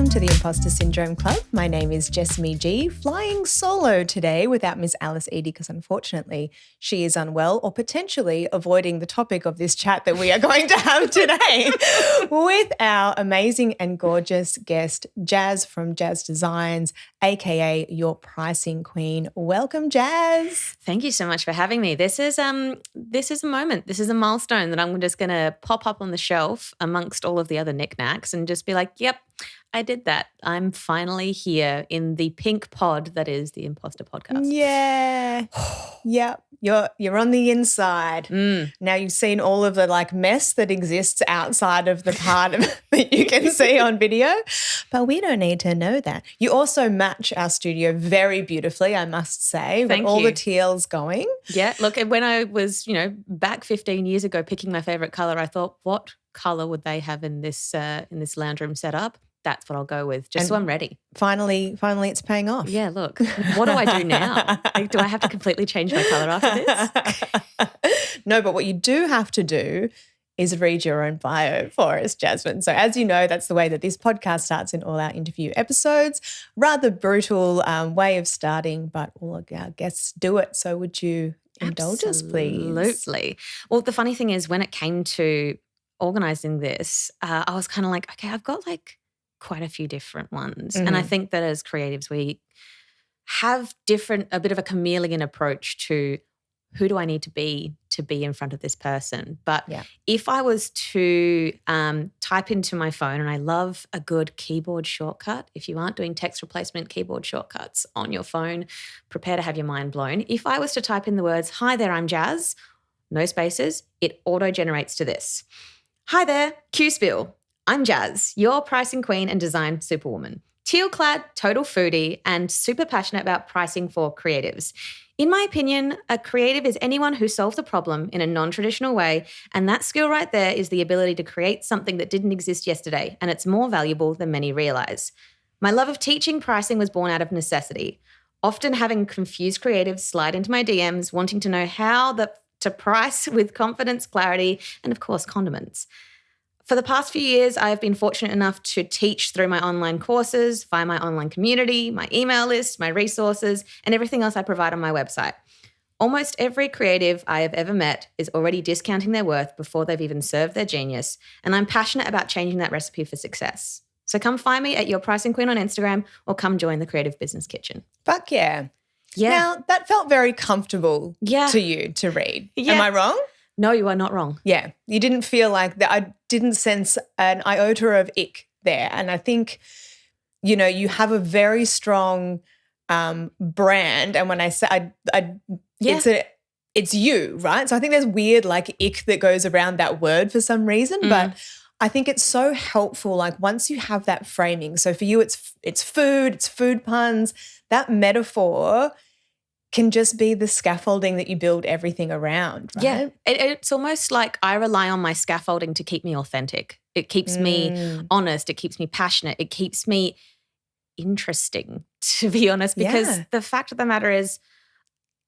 welcome to the Imposter Syndrome Club. My name is Jessamy G, flying solo today without Miss Alice Edie because unfortunately she is unwell or potentially avoiding the topic of this chat that we are going to have today with our amazing and gorgeous guest, Jaz from Jaz Designs, aka your pricing queen. Welcome, Jaz. Thank you so much for having me. This is a moment. This is a milestone that I'm just going to pop up on the shelf amongst all of the other knickknacks and just be like, yep, I did that. I'm finally here in the pink pod that is the Imposter podcast. Yeah. Yep. You're on the inside. Now you've seen all of the mess that exists outside of the part that you can see on video, but we don't need to know that. You also match our studio very beautifully, I must say. Thank with all you. the teals going. Yeah. Look, when I was, back 15 years ago picking my favorite color, I thought, what color would they have in this lounge room setup? That's what I'll go with, so I'm ready. Finally, it's paying off. Yeah, look, what do I do now? Do I have to completely change my colour after this? No, but what you do have to do is read your own bio for us, Jasmine. So as you know, that's the way that this podcast starts in all our interview episodes. Rather brutal way of starting, but all of our guests do it. So would you indulge us, please? Absolutely. Well, the funny thing is when it came to organising this, I was kind of like, okay, I've got quite a few different ones. And I think that as creatives, we have a bit of a chameleon approach to who do I need to be in front of this person. But if I was to type into my phone, and I love a good keyboard shortcut, if you aren't doing text replacement keyboard shortcuts on your phone, prepare to have your mind blown. If I was to type in the words, hi there, I'm Jaz, no spaces, it auto-generates to this. Hi there, Q-Spill. I'm Jaz, your pricing queen and design superwoman. Teal-clad, total foodie, and super passionate about pricing for creatives. In my opinion, a creative is anyone who solves a problem in a non-traditional way, and that skill right there is the ability to create something that didn't exist yesterday, and it's more valuable than many realize. My love of teaching pricing was born out of necessity, often having confused creatives slide into my DMs wanting to know how to price with confidence, clarity, and of course, condiments. For the past few years, I have been fortunate enough to teach through my online courses, via my online community, my email list, my resources, and everything else I provide on my website. Almost every creative I have ever met is already discounting their worth before they've even served their genius, and I'm passionate about changing that recipe for success. So come find me at Your Pricing Queen on Instagram or come join the Creative Business Kitchen. Fuck yeah. Yeah. Now, that felt very comfortable to you to read. Yeah. Am I wrong? No, you are not wrong. Yeah. You didn't feel like that. I didn't sense an iota of ick there. And I think, you have a very strong brand. And when I say it's you, right? So I think there's weird ick that goes around that word for some reason. But I think it's so helpful, once you have that framing. So for you, it's food puns, that metaphor can just be the scaffolding that you build everything around, right? Yeah, it's almost like I rely on my scaffolding to keep me authentic. It keeps me honest. It keeps me passionate. It keeps me interesting, to be honest, because the fact of the matter is,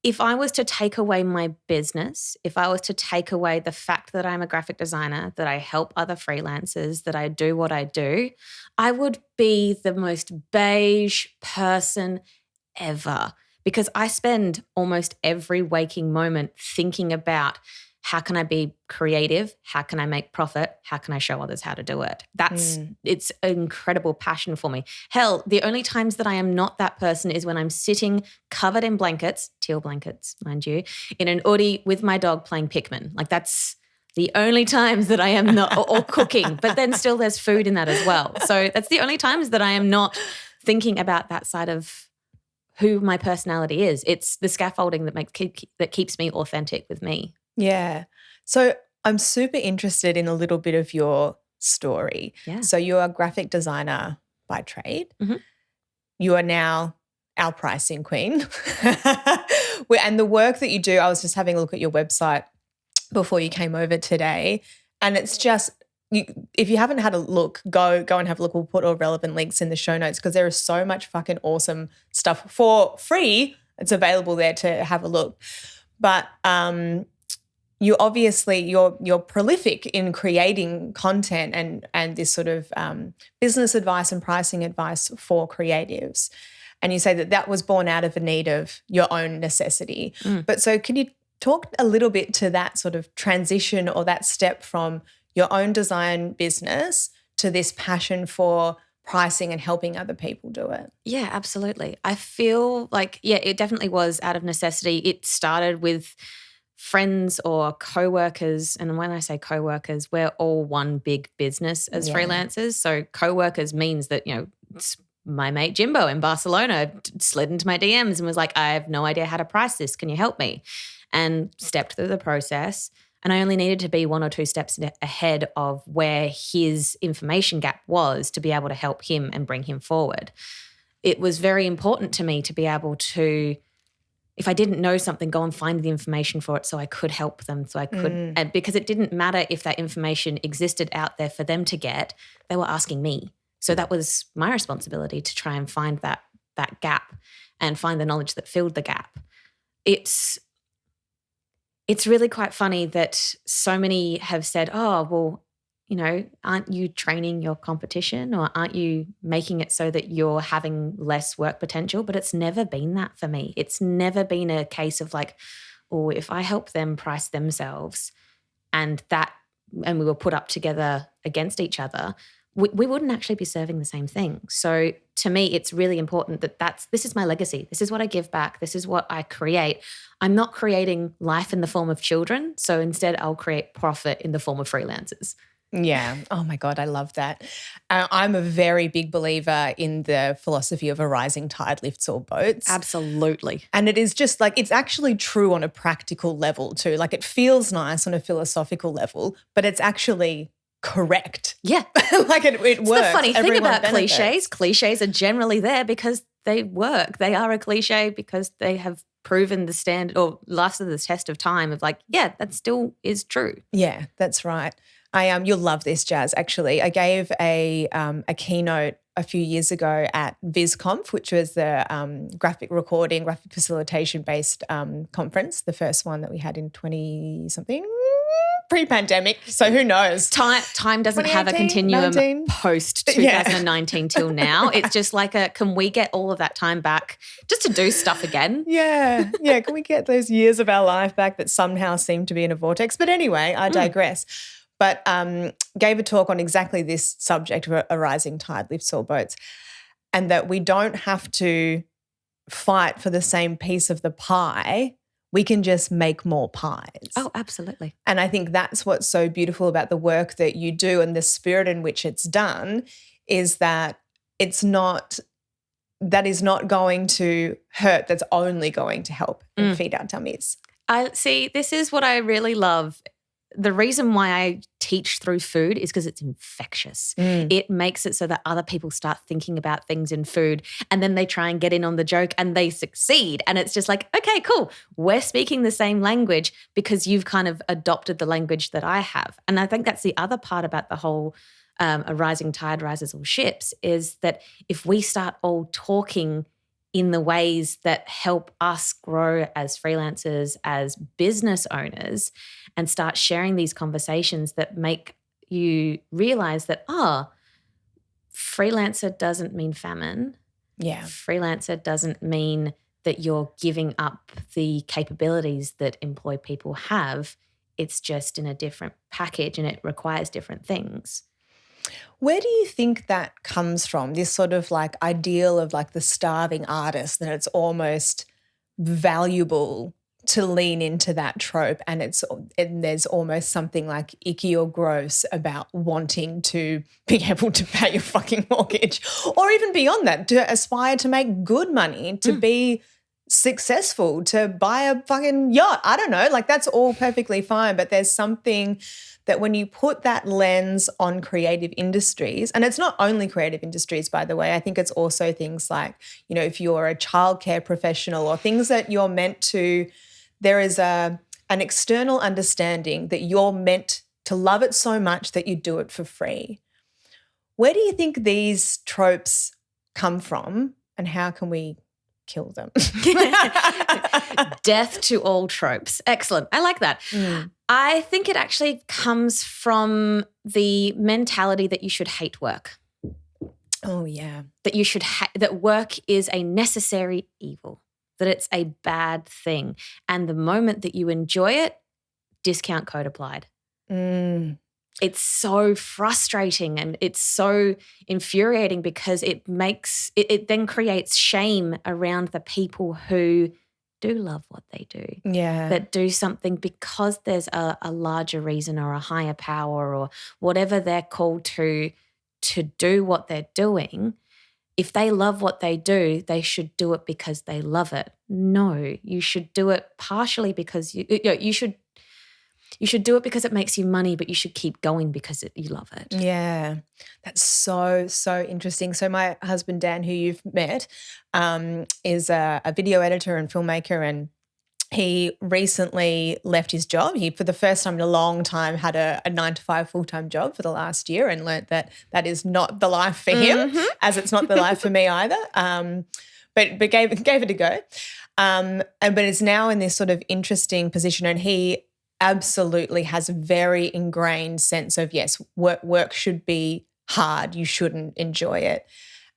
if I was to take away my business, if I was to take away the fact that I'm a graphic designer, that I help other freelancers, that I do what I do, I would be the most beige person ever. Because I spend almost every waking moment thinking about how can I be creative? How can I make profit? How can I show others how to do it? It's an incredible passion for me. Hell, the only times that I am not that person is when I'm sitting covered in blankets, teal blankets, mind you, in an hoodie with my dog playing Pikmin. That's the only times that I am not, or cooking, but then still there's food in that as well. So that's the only times that I am not thinking about that side of who my personality is. It's the scaffolding that keeps me authentic with me. Yeah. So I'm super interested in a little bit of your story. Yeah. So you're a graphic designer by trade. Mm-hmm. You are now our pricing queen. And the work that you do, I was just having a look at your website before you came over today, and it's just, if you haven't had a look, go and have a look. We'll put all relevant links in the show notes because there is so much fucking awesome stuff for free. It's available there to have a look. But you obviously you're prolific in creating content and this sort of business advice and pricing advice for creatives. And you say that was born out of a need of your own necessity. But so can you talk a little bit to that sort of transition or that step from your own design business to this passion for pricing and helping other people do it? Yeah, absolutely. I feel like, it definitely was out of necessity. It started with friends or co-workers. And when I say co-workers, we're all one big business as freelancers. So co-workers means that, it's my mate Jimbo in Barcelona slid into my DMs and was like, I have no idea how to price this. Can you help me? And stepped through the process. And I only needed to be 1 or 2 steps ahead of where his information gap was to be able to help him and bring him forward. It was very important to me to be able to, if I didn't know something, go and find the information for it so I could help them, so I could, and because it didn't matter if that information existed out there for them to get, they were asking me. So that was my responsibility to try and find that gap and find the knowledge that filled the gap. It's really quite funny that so many have said, oh, well, aren't you training your competition or aren't you making it so that you're having less work potential? But it's never been that for me. It's never been a case of like, oh, if I help them price themselves and we were put up together against each other, we wouldn't actually be serving the same thing. So to me, it's really important that this is my legacy. This is what I give back. This is what I create. I'm not creating life in the form of children. So instead, I'll create profit in the form of freelancers. Yeah. Oh my God, I love that. I'm a very big believer in the philosophy of a rising tide lifts all boats. Absolutely. And it is just like, it's actually true on a practical level too. Like it feels nice on a philosophical level, but it's actually correct. Yeah. Like it works. The funny thing about benefits. cliches are generally there because they work. They are a cliche because they have proven the standard or lasted the test of time of like, yeah, that still is true. Yeah, that's right. You'll love this, Jazz, actually. I gave a keynote a few years ago at VisConf, which was the graphic recording, graphic facilitation-based conference, the first one that we had in 20-something, pre-pandemic, so who knows? Time doesn't have a continuum post-2019 till now. It's just like can we get all of that time back just to do stuff again? Yeah. Can we get those years of our life back that somehow seem to be in a vortex? But anyway, I digress. But gave a talk on exactly this subject of a rising tide lifts all boats, and that we don't have to fight for the same piece of the pie. We can just make more pies. Oh, absolutely. And I think that's what's so beautiful about the work that you do and the spirit in which it's done is that that is not going to hurt, that's only going to help and feed our tummies. This is what I really love. The reason why I teach through food is because it's infectious. It makes it so that other people start thinking about things in food and then they try and get in on the joke and they succeed. And it's just like, okay, cool. We're speaking the same language because you've kind of adopted the language that I have. And I think that's the other part about the whole a rising tide rises all ships is that if we start all talking in the ways that help us grow as freelancers, as business owners, and start sharing these conversations that make you realize that, freelancer doesn't mean famine. Yeah. Freelancer doesn't mean that you're giving up the capabilities that employed people have. It's just in a different package and it requires different things. Where do you think that comes from, this sort of like ideal of like the starving artist, that it's almost valuable to lean into that trope and there's almost something like icky or gross about wanting to be able to pay your fucking mortgage or even beyond that, to aspire to make good money, to be successful, to buy a fucking yacht. I don't know, like that's all perfectly fine, but there's something that when you put that lens on creative industries, and it's not only creative industries, by the way, I think it's also things like, if you're a childcare professional or things that you're meant to, there is an external understanding that you're meant to love it so much that you do it for free. Where do you think these tropes come from and how can we kill them? Death to all tropes. Excellent. I like that. I think it actually comes from the mentality that you should hate work. Oh, yeah. That you should that work is a necessary evil, that it's a bad thing. And the moment that you enjoy it, discount code applied. It's so frustrating and it's so infuriating because it then creates shame around the people who do love what they do. Yeah. That do something because there's a larger reason or a higher power or whatever they're called to do what they're doing. If they love what they do, they should do it because they love it. No, you should do it partially because you should do it because it makes you money, but you should keep going because you love it. Yeah, that's so, so interesting. So my husband, Dan, who you've met, is a video editor and filmmaker, and he recently left his job. He, for the first time in a long time, had a 9-to-5 full-time job for the last year and learnt that is not the life for him, as it's not the life for me either, but gave it a go. But is now in this sort of interesting position, and he absolutely has a very ingrained sense of, yes, work should be hard. You shouldn't enjoy it.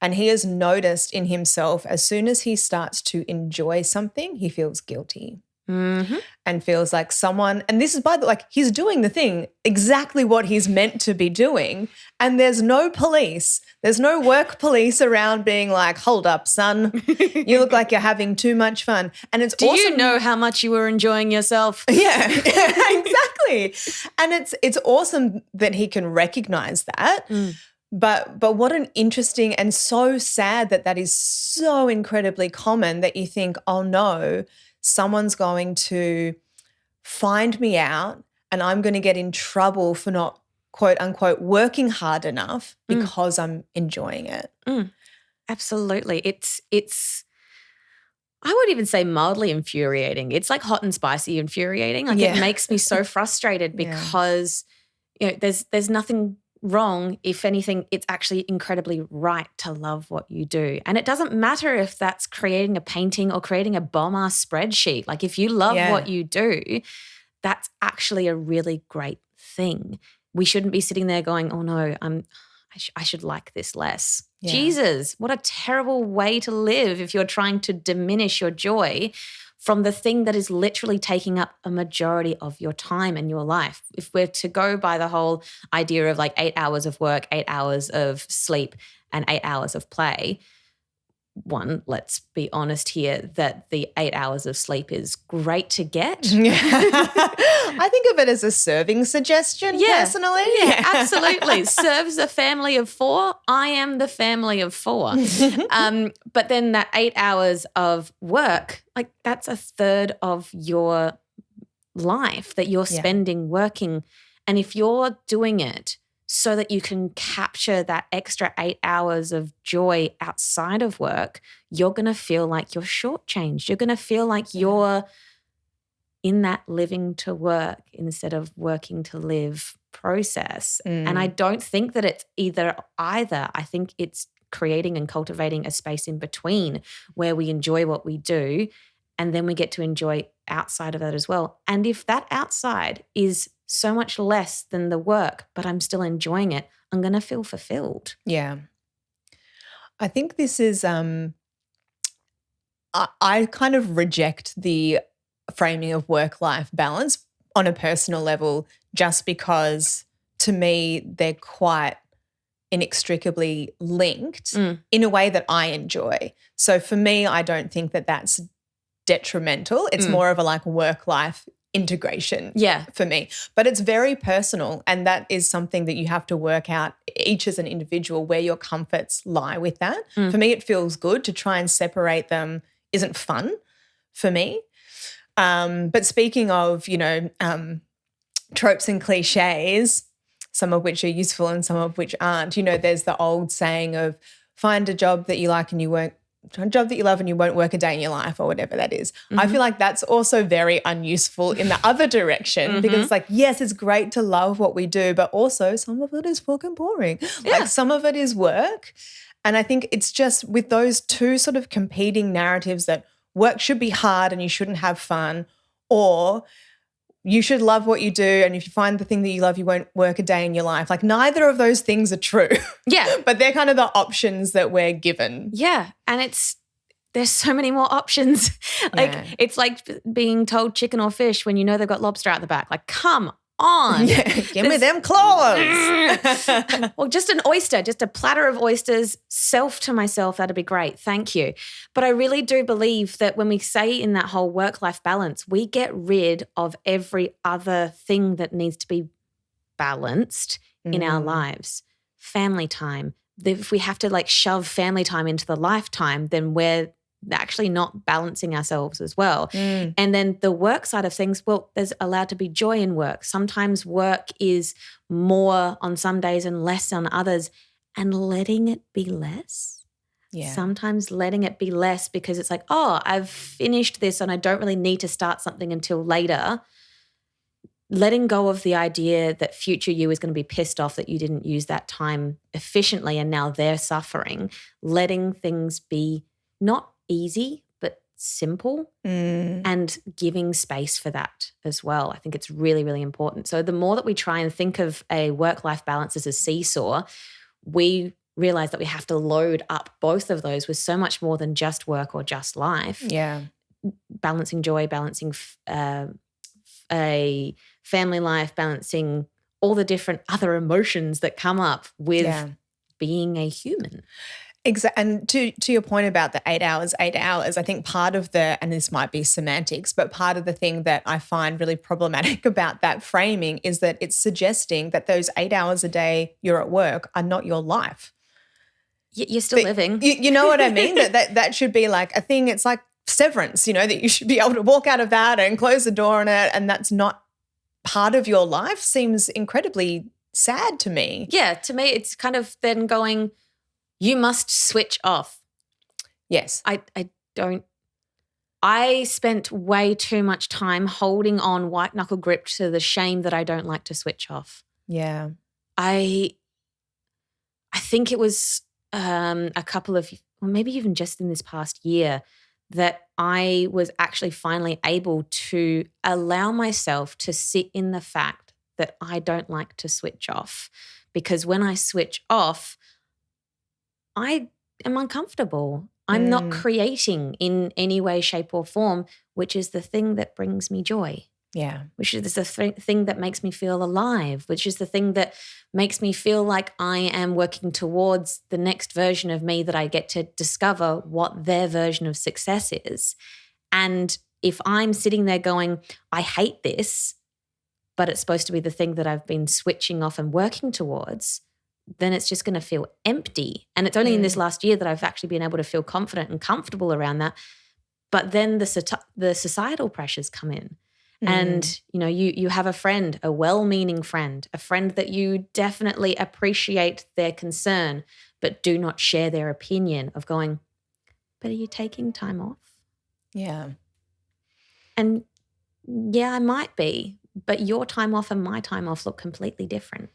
And he has noticed in himself, as soon as he starts to enjoy something, he feels guilty and feels like someone, and this is by the, like, he's doing the thing exactly what he's meant to be doing. And there's no police. There's no work police around being like, hold up, son, you look like you're having too much fun. And it's Do awesome. you know how much you were enjoying yourself? Yeah, exactly. And it's awesome that he can recognize that. But what an interesting and so sad that is so incredibly common that you think, oh no, someone's going to find me out and I'm going to get in trouble for not, quote unquote, working hard enough because I'm enjoying it. Absolutely. It's I would even say mildly infuriating. It's like hot and spicy infuriating. Like it makes me so frustrated because there's nothing wrong. If anything, it's actually incredibly right to love what you do. And it doesn't matter if that's creating a painting or creating a bomb-ass spreadsheet. Like if you love what you do, that's actually a really great thing. We shouldn't be sitting there going, oh no, I should like this less. Yeah. Jesus, what a terrible way to live if you're trying to diminish your joy from the thing that is literally taking up a majority of your time in your life. If we're to go by the whole idea of like 8 hours of work, 8 hours of sleep, and 8 hours of play, one, let's be honest here that the 8 hours of sleep is great to get. I think of it as a serving suggestion personally. Yeah, absolutely. Serves a family of 4. I am the family of 4. But then that 8 hours of work, like that's a third of your life that you're spending working. And if you're doing it so that you can capture that extra 8 hours of joy outside of work, you're going to feel like you're shortchanged. You're going to feel like you're in that living to work instead of working to live process. And I don't think that it's either. I think it's creating and cultivating a space in between where we enjoy what we do and then we get to enjoy outside of that as well. And if that outside is so much less than the work, but I'm still enjoying it, I'm going to feel fulfilled. Yeah. I think this is I kind of reject the framing of work-life balance on a personal level just because to me they're quite inextricably linked in a way that I enjoy. So for me, I don't think that that's detrimental. It's more of a like work-life integration for me. But it's very personal, and that is something that you have to work out each as an individual where your comforts lie with that. For me, it feels good. To try and separate them isn't fun for me. But speaking of, tropes and cliches, some of which are useful and some of which aren't, there's the old saying of find a job that you like and you won't a job that you love and you won't work a day in your life or whatever that is. I feel like that's also very unuseful in the other direction because it's like, yes, it's great to love what we do, but also some of it is fucking boring. Like some of it is work. And I think it's just with those two sort of competing narratives that work should be hard and you shouldn't have fun, or you should love what you do, and if you find the thing that you love, you won't work a day in your life. Like neither of those things are true. Yeah. But they're kind of the options that we're given. Yeah. And there's so many more options. It's like being told chicken or fish when you know they've got lobster out the back. Like, come on. Yeah, give me them claws. Well, just an oyster, just a platter of oysters, self to myself, that'd be great. Thank you. But I really do believe that when we say in that whole work-life balance, we get rid of every other thing that needs to be balanced in our lives. Family time. If we have to like shove family time into the lifetime, then we're actually not balancing ourselves as well. And then the work side of things, well, there's allowed to be joy in work. Sometimes work is more on some days and less on others, and letting it be less. Yeah. Sometimes letting it be less because it's like, oh, I've finished this and I don't really need to start something until later. Letting go of the idea that future you is going to be pissed off that you didn't use that time efficiently and now they're suffering. Letting things be not easy but simple and giving space for that as well. I think it's really, really important. So the more that we try and think of a work-life balance as a seesaw, we realize that we have to load up both of those with so much more than just work or just life. Yeah. Balancing joy, balancing a family life, balancing all the different other emotions that come up with being a human. Exactly. And to your point about the 8 hours, I think part of and this might be semantics, but part of the thing that I find really problematic about that framing is that it's suggesting that those 8 hours a day you're at work are not your life. You're still living. You know what I mean? that should be like a thing. It's like severance, that you should be able to walk out of that and close the door on it, and that's not part of your life seems incredibly sad to me. Yeah, to me it's kind of then going, you must switch off. Yes. I spent way too much time holding on white knuckle grip to the shame that I don't like to switch off. Yeah. I think it was a couple of, or maybe even just in this past year, that I was actually finally able to allow myself to sit in the fact that I don't like to switch off. Because when I switch off, I am uncomfortable. I'm not creating in any way, shape or form, which is the thing that brings me joy. Yeah. Which is the thing that makes me feel alive, which is the thing that makes me feel like I am working towards the next version of me that I get to discover what their version of success is. And if I'm sitting there going, I hate this, but it's supposed to be the thing that I've been switching off and working towards, then it's just going to feel empty. And it's only in this last year that I've actually been able to feel confident and comfortable around that. But then the societal pressures come in. And, you have a friend, a well-meaning friend, a friend that you definitely appreciate their concern, but do not share their opinion of going, but are you taking time off? Yeah. And yeah, I might be, but your time off and my time off look completely different.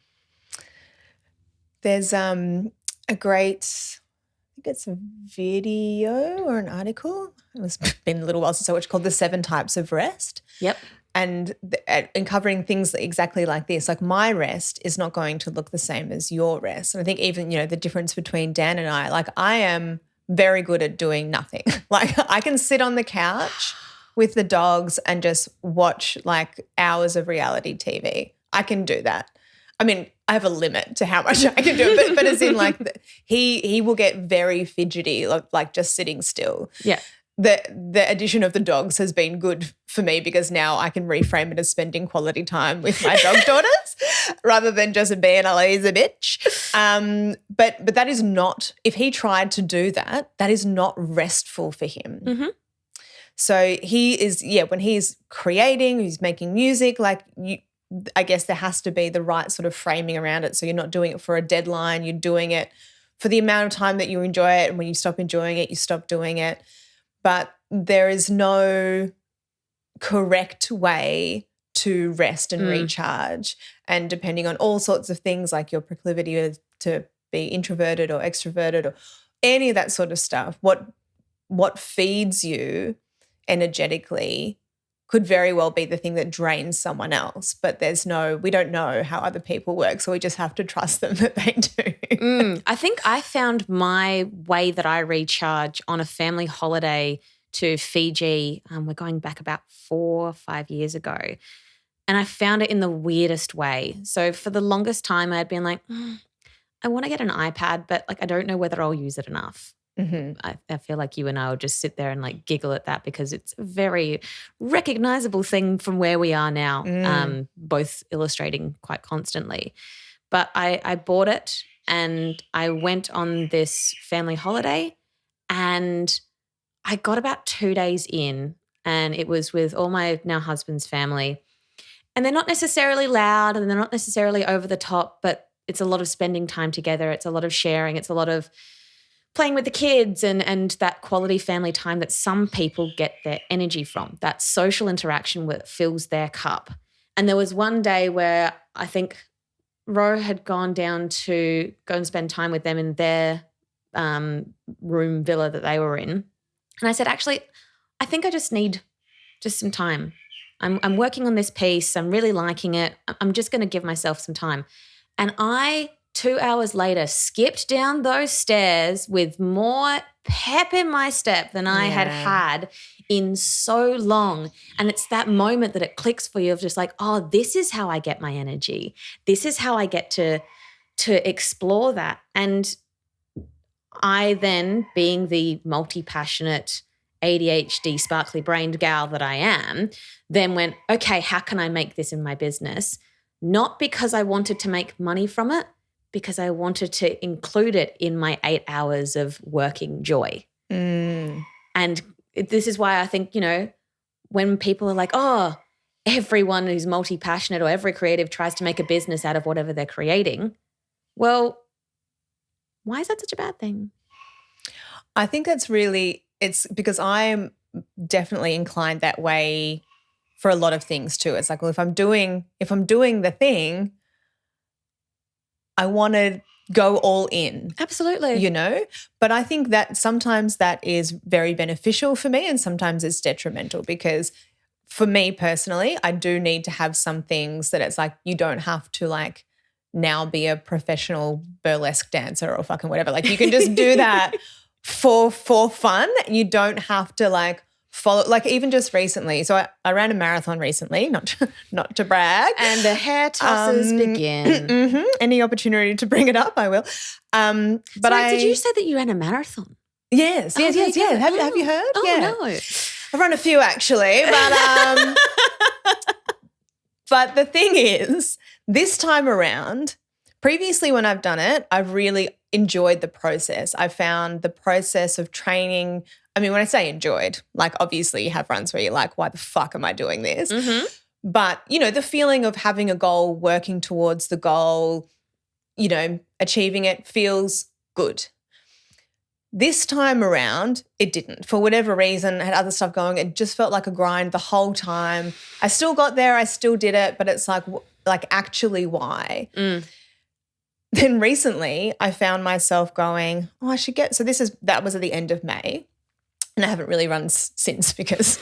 There's a great, I think it's a video or an article. It's been a little while since I watched, called The 7 Types of Rest. Yep. And covering things exactly like this. Like my rest is not going to look the same as your rest. And I think even, the difference between Dan and I, like I am very good at doing nothing. Like I can sit on the couch with the dogs and just watch like hours of reality TV. I can do that. I mean, I have a limit to how much I can do it, but as in like he will get very fidgety, like just sitting still. Yeah. The addition of the dogs has been good for me because now I can reframe it as spending quality time with my dog daughters rather than just being a lazy bitch. But that is not, if he tried to do that, that is not restful for him. Mm-hmm. So he is, when he's creating, he's making music, like I guess there has to be the right sort of framing around it. So you're not doing it for a deadline, you're doing it for the amount of time that you enjoy it. And when you stop enjoying it, you stop doing it. But there is no correct way to rest and recharge. And depending on all sorts of things like your proclivity to be introverted or extroverted or any of that sort of stuff, what feeds you energetically could very well be the thing that drains someone else. But we don't know how other people work, so we just have to trust them that they do. I think I found my way that I recharge on a family holiday to Fiji. We're going back about 4 or 5 years ago. And I found it in the weirdest way. So for the longest time, I had been like, I want to get an iPad, but like I don't know whether I'll use it enough. I feel like you and I will just sit there and like giggle at that because it's a very recognizable thing from where we are now, both illustrating quite constantly. But I bought it and I went on this family holiday and I got about 2 days in and it was with all my now husband's family. And they're not necessarily loud and they're not necessarily over the top, but it's a lot of spending time together. It's a lot of sharing. It's a lot of playing with the kids and that quality family time that some people get their energy from, that social interaction that fills their cup. And there was one day where I think Ro had gone down to go and spend time with them in their room villa that they were in. And I said, actually, I think I just need just some time. I'm working on this piece. I'm really liking it. I'm just going to give myself some time. And I 2 hours later, skipped down those stairs with more pep in my step than I had in so long. And it's that moment that it clicks for you of just like, oh, this is how I get my energy. This is how I get to explore that. And I then, being the multi-passionate ADHD sparkly-brained gal that I am, then went, okay, how can I make this in my business? Not because I wanted to make money from it, because I wanted to include it in my 8 hours of working joy. And this is why I think, when people are like, oh, everyone who's multi-passionate or every creative tries to make a business out of whatever they're creating, well, why is that such a bad thing? I think it's because I'm definitely inclined that way for a lot of things too. It's like, well, if I'm doing the thing, I want to go all in. Absolutely. But I think that sometimes that is very beneficial for me and sometimes it's detrimental because for me personally, I do need to have some things that it's like you don't have to like now be a professional burlesque dancer or fucking whatever. Like you can just do that for fun. You don't have to like follow, like even just recently. So I ran a marathon recently, not to brag. And the hair tosses begin. Any opportunity to bring it up, I will. But did you say that you ran a marathon? Yes. Have you heard? Oh, yeah. No. I've run a few actually, but the thing is, this time around, previously when I've done it, I've really enjoyed the process. I found the process of training, I mean, when I say enjoyed, like obviously you have runs where you're like, why the fuck am I doing this? But, the feeling of having a goal, working towards the goal, achieving it feels good. This time around, it didn't. For whatever reason, I had other stuff going. It just felt like a grind the whole time. I still got there. I still did it. But it's like actually why? Then recently I found myself going, oh, I should get – so that was at the end of May and I haven't really run since because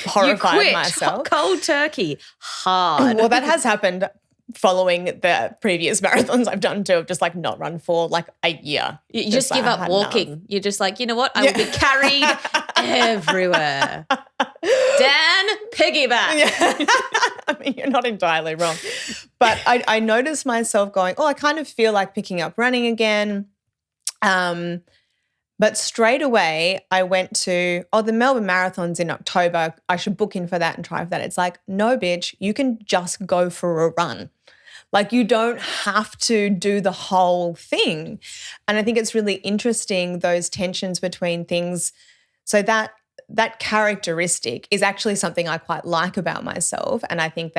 horrified myself. Cold turkey, hard. Well, that has happened following the previous marathons I've done too, of just like not run for like a year. You just give up walking. Enough. You're just like, you know what? I will be carried everywhere. Dan, piggyback. Yeah. I mean, you're not entirely wrong. But I noticed myself going, oh, I kind of feel like picking up running again. But straight away I went to, the Melbourne Marathon's in October. I should book in for that and try for that. It's like, no, bitch, you can just go for a run. Like you don't have to do the whole thing. And I think it's really interesting, those tensions between things. So that characteristic is actually something I quite like about myself. And I think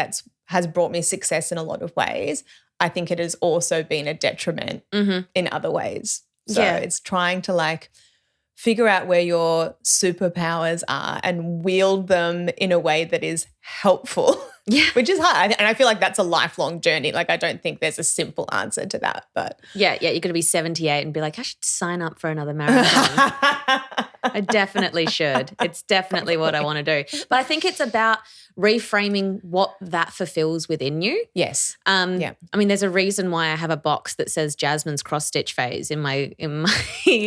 has brought me success in a lot of ways. I think it has also been a detriment in other ways. So it's trying to like figure out where your superpowers are and wield them in a way that is helpful Yeah. Which is hard. And I feel like that's a lifelong journey. Like I don't think there's a simple answer to that. But yeah, you're going to be 78 and be like, I should sign up for another marathon. I definitely should. It's definitely what I want to do. But I think it's about reframing what that fulfills within you. Yes. I mean, there's a reason why I have a box that says Jasmine's cross stitch phase in my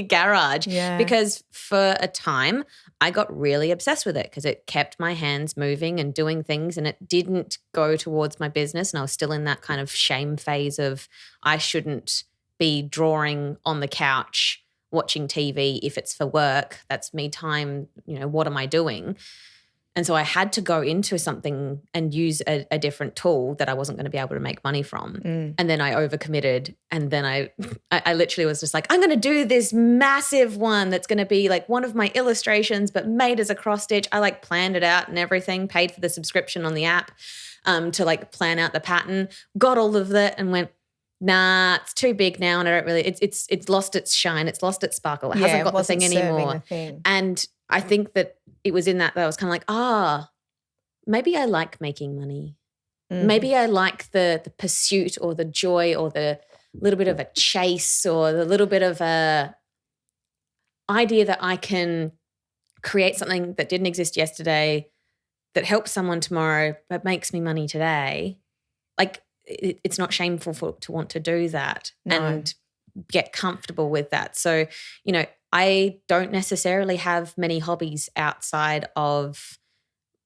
garage. Yeah. Because for a time I got really obsessed with it because it kept my hands moving and doing things, and it didn't go towards my business. And I was still in that kind of shame phase of I shouldn't be drawing on the couch watching TV if it's for work. That's me time. What am I doing? And so I had to go into something and use a different tool that I wasn't going to be able to make money from. And then I overcommitted. And then I literally was just like, I'm going to do this massive one that's going to be like one of my illustrations but made as a cross stitch. I like planned it out and everything, paid for the subscription on the app to like plan out the pattern, got all of that and went, nah, it's too big now and I don't really, it's lost its shine, it's lost its sparkle. It hasn't got the thing anymore. And I think that it was in that I was kind of like, maybe I like making money. Maybe I like the pursuit or the joy or the little bit of a chase or the little bit of a idea that I can create something that didn't exist yesterday that helps someone tomorrow but makes me money today. Like it's not shameful to want to do that and get comfortable with that. So, I don't necessarily have many hobbies outside of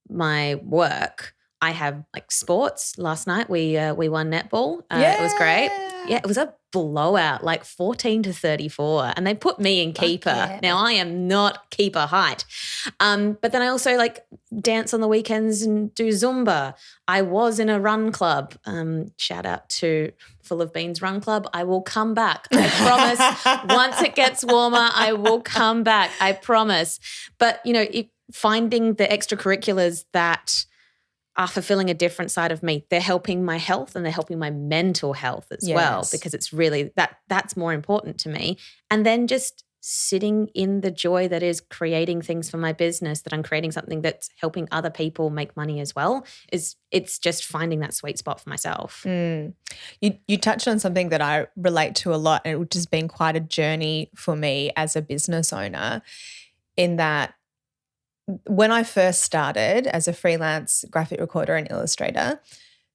my work. I have like sports. Last night we won netball. It was great. Yeah, it was a blowout, like 14-34, and they put me in keeper. Yeah. Now I am not keeper height, but then I also like dance on the weekends and do Zumba. I was in a run club. Shout out to Full of Beans Run Club. I will come back. I promise. Once it gets warmer, I will come back. I promise. But finding the extracurriculars that are fulfilling a different side of me. They're helping my health and they're helping my mental health as well, because it's really that's more important to me. And then just sitting in the joy that is creating things for my business, that I'm creating something that's helping other people make money as well, it's just finding that sweet spot for myself. You touched on something that I relate to a lot, and which has been quite a journey for me as a business owner, in that when I first started as a freelance graphic recorder and illustrator,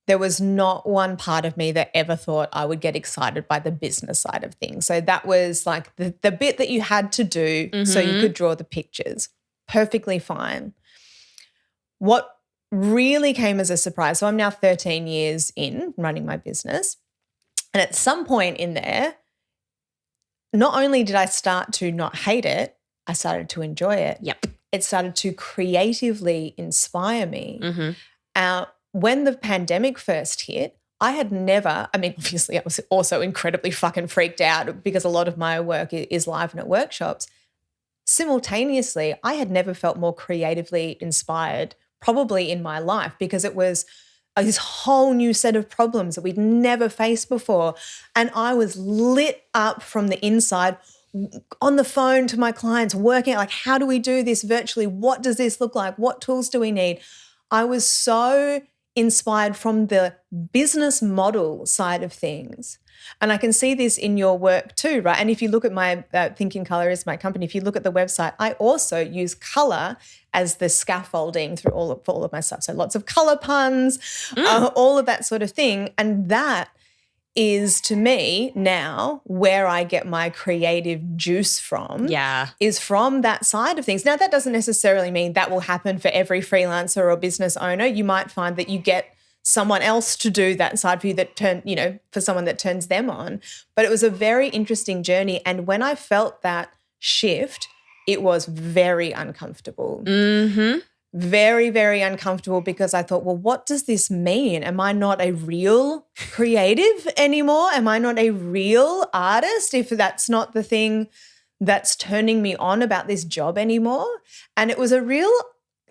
there was not one part of me that ever thought I would get excited by the business side of things. So that was like the bit that you had to do so you could draw the pictures. Perfectly fine. What really came as a surprise, so I'm now 13 years in running my business, and at some point in there, not only did I start to not hate it, I started to enjoy it. Yep. It started to creatively inspire me. When the pandemic first hit, I had never, obviously I was also incredibly fucking freaked out because a lot of my work is live and at workshops. Simultaneously, I had never felt more creatively inspired probably in my life, because it was this whole new set of problems that we'd never faced before. And I was lit up from the inside, on the phone to my clients, working out like, how do we do this virtually? What does this look like? What tools do we need? I was so inspired from the business model side of things. And I can see this in your work too, right? And if you look at my Thinking Colour is my company, if you look at the website, I also use colour as the scaffolding for all of my stuff. So lots of colour puns, all of that sort of thing. And that is, to me now, where I get my creative juice from, is from that side of things. Now, that doesn't necessarily mean that will happen for every freelancer or business owner. You might find that you get someone else to do that side for you, for someone that turns them on. But it was a very interesting journey. And when I felt that shift, it was very uncomfortable. Very, very uncomfortable, because I thought, well, what does this mean? Am I not a real creative anymore? Am I not a real artist if that's not the thing that's turning me on about this job anymore? And it was a real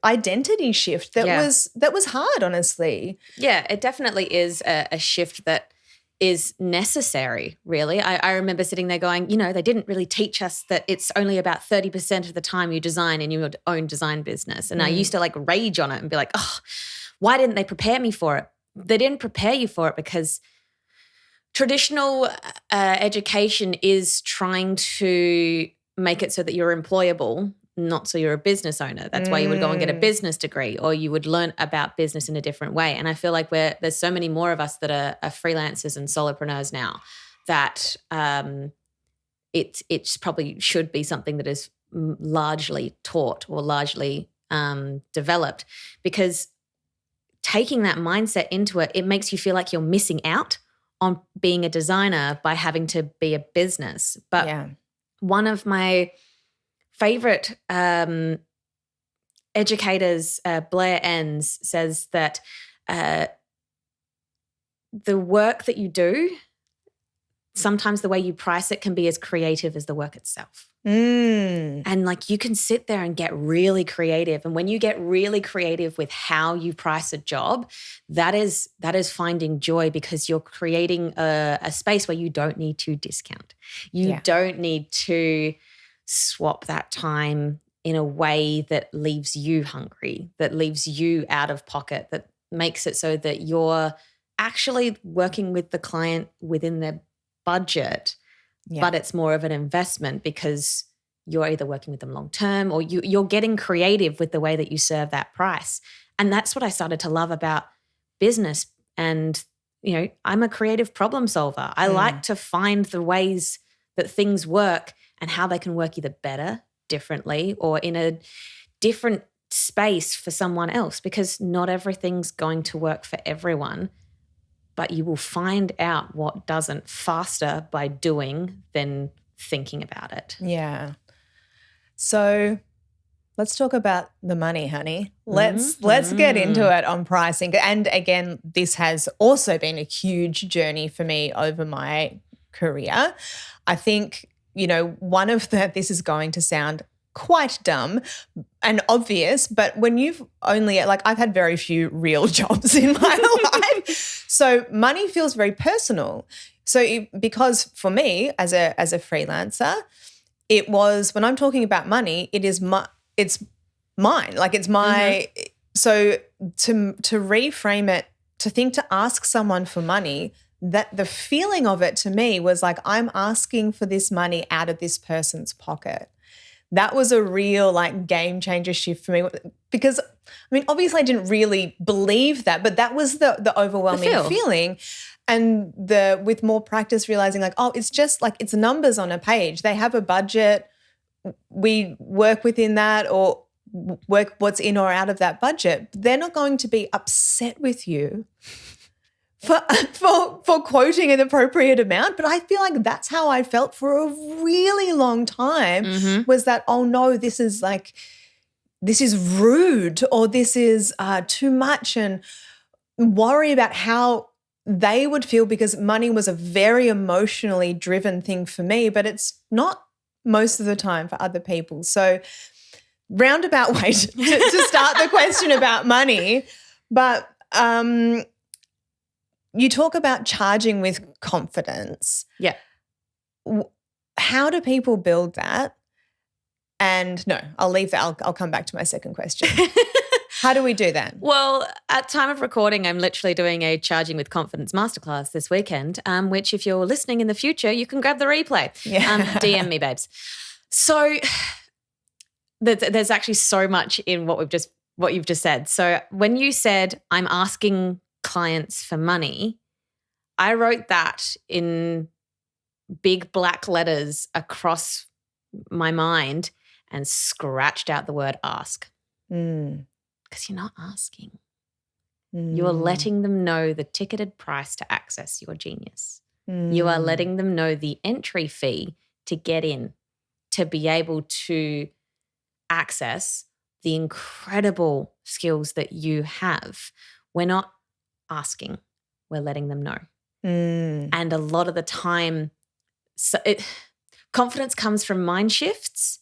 identity shift that was hard, honestly. Yeah, it definitely is a shift that is necessary, really. I remember sitting there going, they didn't really teach us that it's only about 30% of the time you design in your own design business. And I used to like rage on it and be like, oh, why didn't they prepare me for it? They didn't prepare you for it because traditional education is trying to make it so that you're employable, not so you're a business owner. That's why you would go and get a business degree, or you would learn about business in a different way. And I feel like there's so many more of us that are freelancers and solopreneurs now that it probably should be something that is largely taught or largely developed, because taking that mindset into it, it makes you feel like you're missing out on being a designer by having to be a business. But one of my favorite educators, Blair Enns, says that the work that you do, sometimes the way you price it can be as creative as the work itself. And like you can sit there and get really creative. And when you get really creative with how you price a job, that is finding joy, because you're creating a space where you don't need to discount. You don't need to swap that time in a way that leaves you hungry, that leaves you out of pocket, that makes it so that you're actually working with the client within their budget, but it's more of an investment because you're either working with them long term or you're getting creative with the way that you serve that price. And that's what I started to love about business. And, I'm a creative problem solver. I like to find the ways that things work and how they can work either better, differently, or in a different space for someone else, because not everything's going to work for everyone. But you will find out what doesn't faster by doing than thinking about it. Yeah. So let's talk about the money, honey. Let's get into it on pricing. And again, this has also been a huge journey for me over my career. I think, one of this is going to sound quite dumb and obvious, but when you've only, I've had very few real jobs in my life. So money feels very personal. So because for me as a freelancer, it was, when I'm talking about money, it's mine. It's my, so to reframe it, to think to ask someone for money, that the feeling of it to me was like, I'm asking for this money out of this person's pocket. That was a real game changer shift for me, because obviously I didn't really believe that, but that was the overwhelming feeling. And with more practice realizing it's just it's numbers on a page. They have a budget. We work within that or work what's in or out of that budget. They're not going to be upset with you for quoting an appropriate amount. But I feel like that's how I felt for a really long time, was that, oh no, this is rude, or this is too much, and worry about how they would feel, because money was a very emotionally driven thing for me, but it's not most of the time for other people. So roundabout way to start the question about money, but you talk about charging with confidence. Yeah. How do people build that? And no, I'll leave that. I'll come back to my second question. How do we do that? Well, at time of recording, I'm literally doing a Charging with Confidence masterclass this weekend, which if you're listening in the future, you can grab the replay. DM me, babes. So there's actually so much in what you've just said. So when you said, I'm asking clients for money, I wrote that in big black letters across my mind and scratched out the word ask. Because you're not asking. You're letting them know the ticketed price to access your genius. You are letting them know the entry fee to get in, to be able to access the incredible skills that you have. We're not asking, we're letting them know. And a lot of the time, confidence comes from mind shifts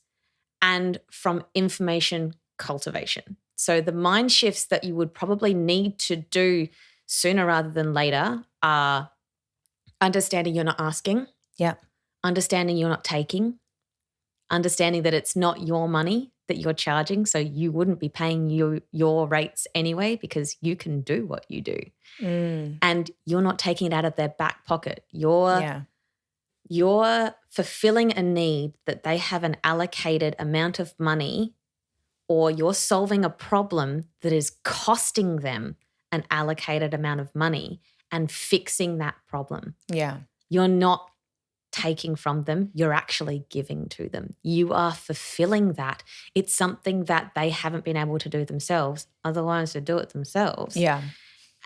and from information cultivation. So the mind shifts that you would probably need to do sooner rather than later are understanding you're not asking. Yeah. Understanding you're not taking. Understanding that it's not your money, that you're charging, so you wouldn't be paying your rates anyway because you can do what you do. And you're not taking it out of their back pocket. You're fulfilling a need that they have an allocated amount of money, or you're solving a problem that is costing them an allocated amount of money and fixing that problem. Yeah. You're not taking from them, you're actually giving to them. You are fulfilling that. It's something that they haven't been able to do themselves, otherwise they do it themselves. Yeah.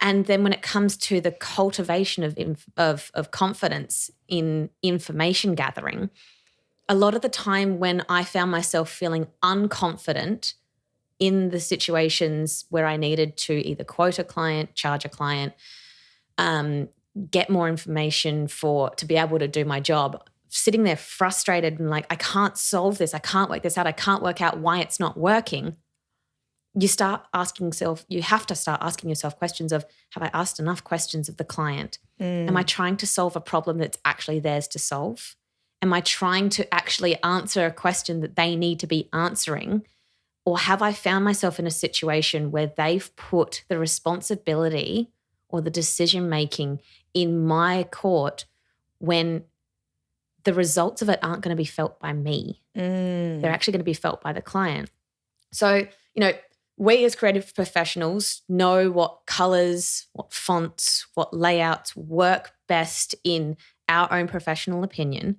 And then when it comes to the cultivation of confidence in information gathering, a lot of the time when I found myself feeling unconfident in the situations where I needed to either quote a client, charge a client, get more information to be able to do my job, sitting there frustrated and like, I can't solve this, I can't work this out, I can't work out why it's not working. You have to start asking yourself questions of, have I asked enough questions of the client? Am I trying to solve a problem that's actually theirs to solve? Am I trying to actually answer a question that they need to be answering? Or have I found myself in a situation where they've put the responsibility or the decision-making in my court when the results of it aren't going to be felt by me? They're actually going to be felt by the client. So, we as creative professionals know what colors, what fonts, what layouts work best in our own professional opinion.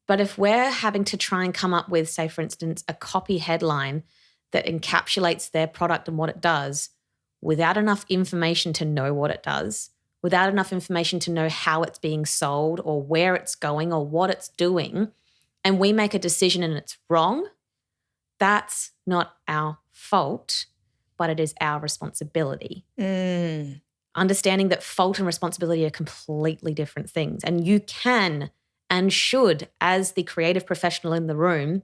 But if we're having to try and come up with, say, for instance, a copy headline that encapsulates their product and what it does without enough information to know what it does, without enough information to know how it's being sold or where it's going or what it's doing, and we make a decision and it's wrong, that's not our fault, but it is our responsibility. Understanding that fault and responsibility are completely different things. And you can and should, as the creative professional in the room,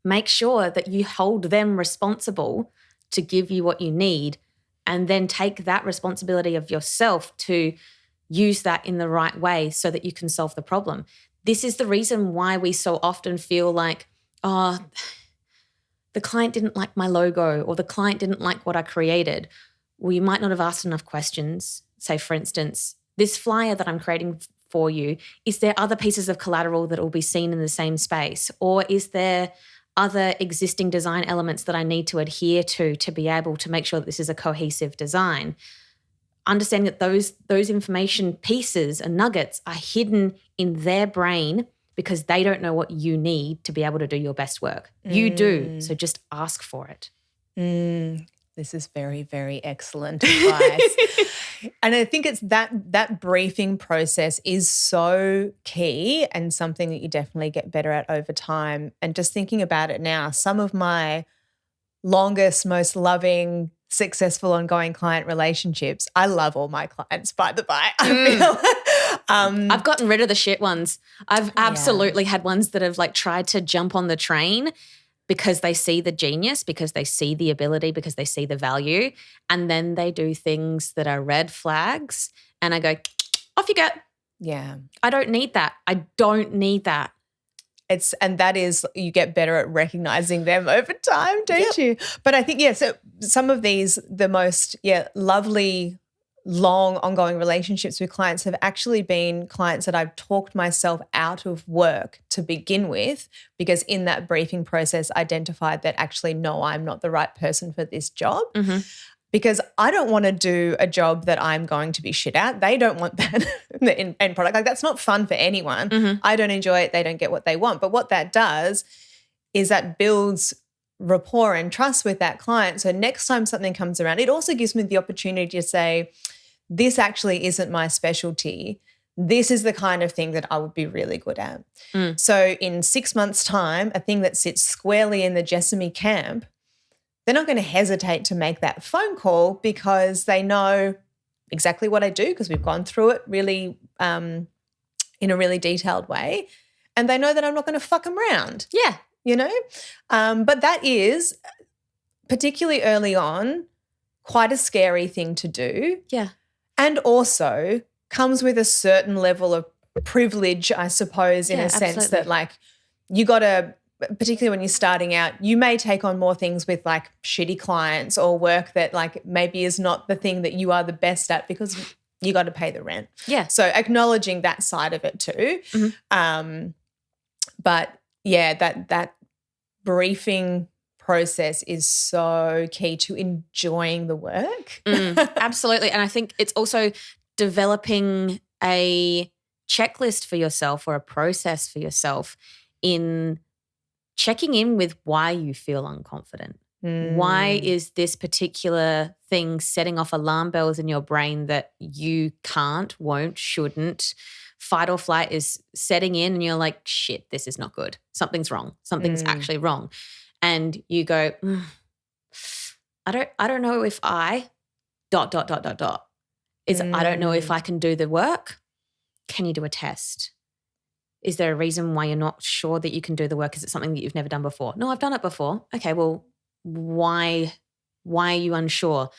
make sure that you hold them responsible to give you what you need, and then take that responsibility of yourself to use that in the right way so that you can solve the problem. This is the reason why we so often feel like, oh, the client didn't like my logo, or the client didn't like what I created. Well, you might not have asked enough questions. Say, for instance, this flyer that I'm creating for you, is there other pieces of collateral that will be seen in the same space? Or is there other existing design elements that I need to adhere to be able to make sure that this is a cohesive design? Understanding that those information pieces and nuggets are hidden in their brain because they don't know what you need to be able to do your best work. You do, so just ask for it. This is very, very excellent advice. And I think it's that briefing process is so key and something that you definitely get better at over time. And just thinking about it now, some of my longest, most loving, successful, ongoing client relationships, I love all my clients, by the by. I've gotten rid of the shit ones. I've absolutely had ones that have like tried to jump on the train because they see the genius, because they see the ability, because they see the value, and then they do things that are red flags, and I go, off you go. Yeah. I don't need that. I don't need that. And that is, you get better at recognizing them over time, don't you? But I think, so some of these, the most, lovely, long, ongoing relationships with clients have actually been clients that I've talked myself out of work to begin with, because in that briefing process identified that actually, no, I'm not the right person for this job. Because I don't want to do a job that I'm going to be shit at. They don't want that in the end product. Like, that's not fun for anyone. I don't enjoy it. They don't get what they want. But what that does is that builds rapport and trust with that client. So next time something comes around, it also gives me the opportunity to say, this actually isn't my specialty. This is the kind of thing that I would be really good at. So in 6 months' time, a thing that sits squarely in the Jessamy camp, they're not going to hesitate to make that phone call because they know exactly what I do, because we've gone through it really in a really detailed way, and they know that I'm not going to fuck them around. But that is, particularly early on, quite a scary thing to do. And also comes with a certain level of privilege, I suppose, in a sense that, like, you got to particularly when you're starting out, you may take on more things with like shitty clients or work that like maybe is not the thing that you are the best at because you got to pay the rent. Yeah. So acknowledging that side of it too. Mm-hmm. But yeah, that briefing process is so key to enjoying the work. Absolutely. And I think it's also developing a checklist for yourself or a process for yourself in checking in with why you feel unconfident. Why is this particular thing setting off alarm bells in your brain that you can't, won't, shouldn't? Fight or flight is setting in and you're like, shit, this is not good. Something's wrong. Something's actually wrong. And you go, I don't know if I ... I don't know if I can do the work. Can you do a test? Is there a reason why you're not sure that you can do the work? Is it something that you've never done before? No, I've done it before. Okay, well, why are you unsure?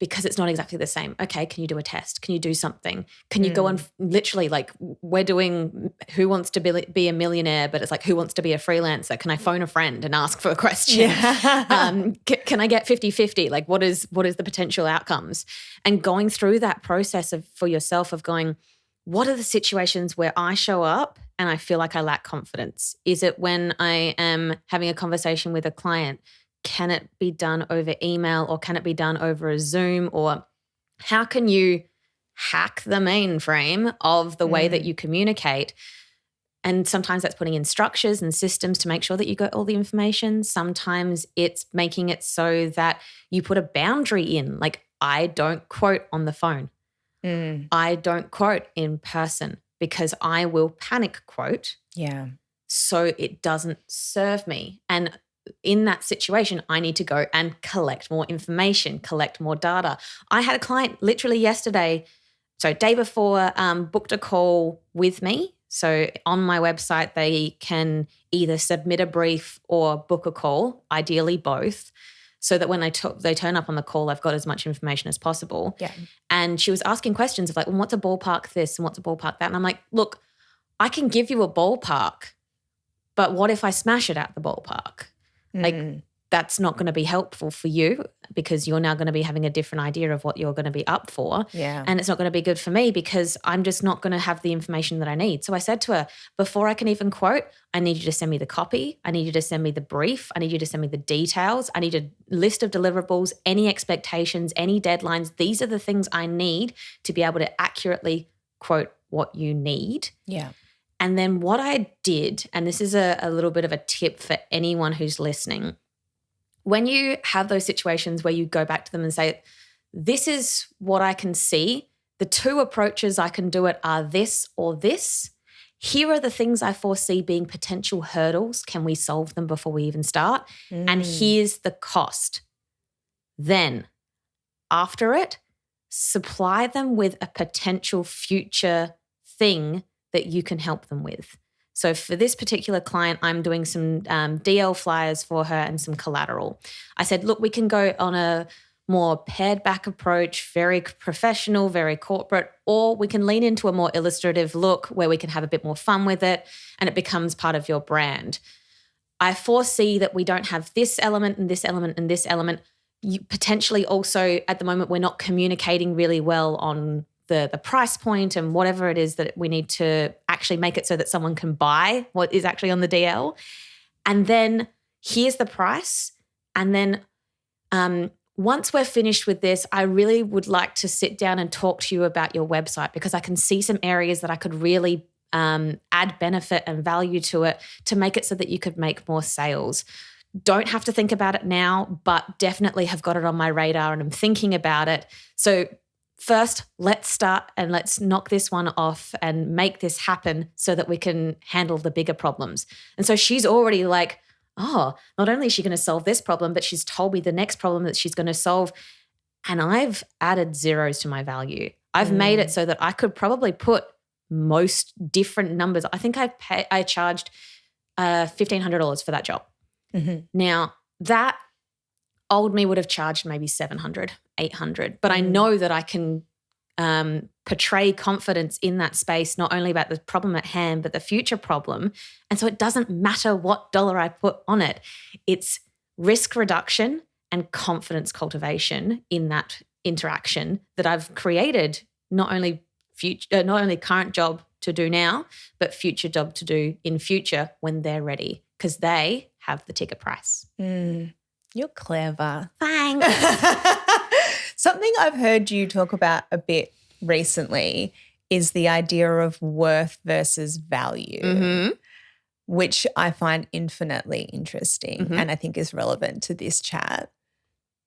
Because it's not exactly the same. Okay, can you do a test? Can you do something? Can you go on literally like we're doing Who Wants to Be a Millionaire, but it's like Who Wants to Be a Freelancer? Can I phone a friend and ask for a question? Yeah. Can I get 50-50? Like what is the potential outcomes? And going through that process for yourself of going, what are the situations where I show up and I feel like I lack confidence? Is it when I am having a conversation with a client? Can it be done over email or can it be done over a Zoom? Or how can you hack the mainframe of the way that you communicate? And sometimes that's putting in structures and systems to make sure that you got all the information. Sometimes it's making it so that you put a boundary in, like I don't quote on the phone. I don't quote in person because I will panic quote. Yeah. So it doesn't serve me. And in that situation, I need to go and collect more information, collect more data. I had a client literally yesterday, so day before, booked a call with me. So on my website, they can either submit a brief or book a call, ideally both, so that when they turn up on the call, I've got as much information as possible. Yeah. And she was asking questions of like, well, what's a ballpark this and what's a ballpark that? And I'm like, look, I can give you a ballpark, but what if I smash it at the ballpark? Like that's not going to be helpful for you because you're now going to be having a different idea of what you're going to be up for. Yeah. And it's not going to be good for me because I'm just not going to have the information that I need. So I said to her, before I can even quote, I need you to send me the copy. I need you to send me the brief. I need you to send me the details. I need a list of deliverables, any expectations, any deadlines. These are the things I need to be able to accurately quote what you need. Yeah. And then what I did, and this is a little bit of a tip for anyone who's listening, when you have those situations where you go back to them and say, this is what I can see, the two approaches I can do it are this or this. Here are the things I foresee being potential hurdles. Can we solve them before we even start? And here's the cost. Then after it, supply them with a potential future thing that you can help them with. So for this particular client, I'm doing some DL flyers for her and some collateral. I said, look, we can go on a more pared back approach, very professional, very corporate, or we can lean into a more illustrative look where we can have a bit more fun with it and it becomes part of your brand. I foresee that we don't have this element and this element and this element. You potentially also at the moment we're not communicating really well on the price point and whatever it is that we need to actually make it so that someone can buy what is actually on the DL. And then here's the price. And then once we're finished with this, I really would like to sit down and talk to you about your website because I can see some areas that I could really add benefit and value to it to make it so that you could make more sales. Don't have to think about it now, but definitely have got it on my radar and I'm thinking about it. So first, let's start and let's knock this one off and make this happen so that we can handle the bigger problems. And so she's already like, oh, not only is she going to solve this problem, but she's told me the next problem that she's going to solve. And I've added zeros to my value. I've made it so that I could probably put most different numbers. I think I charged $1,500 for that job. Now, that old me would have charged maybe $700, $800, but I know that I can portray confidence in that space, not only about the problem at hand, but the future problem. And so it doesn't matter what dollar I put on it. It's risk reduction and confidence cultivation in that interaction that I've created, not only current job to do now, but future job to do in future when they're ready, because they have the ticket price. You're clever. Thanks. Something I've heard you talk about a bit recently is the idea of worth versus value, which I find infinitely interesting and I think is relevant to this chat.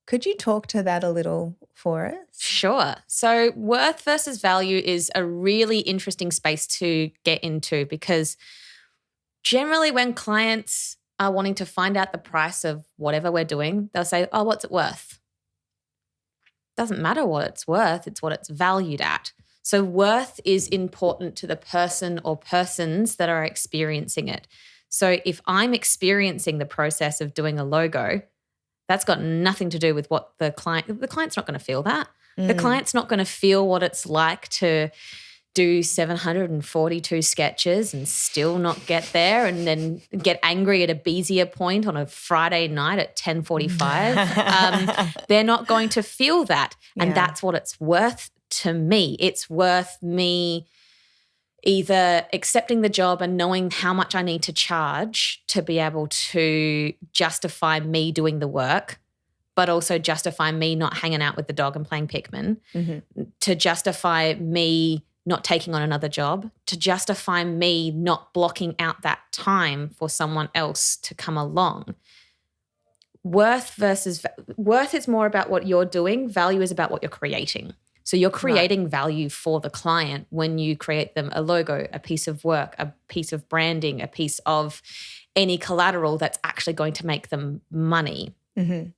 Could you talk to that a little for us? Sure. So worth versus value is a really interesting space to get into, because generally when clients are wanting to find out the price of whatever we're doing, they'll say, oh, what's it worth? Doesn't matter what it's worth, it's what it's valued at. So worth is important to the person or persons that are experiencing it. So if I'm experiencing the process of doing a logo, that's got nothing to do with what the client's not going to feel that. The client's not going to feel what it's like to do 742 sketches and still not get there, and then get angry at a Bezier point on a Friday night at 10:45. They're not going to feel that. And that's what it's worth to me. It's worth me either accepting the job and knowing how much I need to charge to be able to justify me doing the work, but also justify me not hanging out with the dog and playing Pikmin, to justify me not taking on another job, to justify me not blocking out that time for someone else to come along. Worth is more about what you're doing. Value is about what you're creating. So you're creating value for the client when you create them a logo, a piece of work, a piece of branding, a piece of any collateral that's actually going to make them money.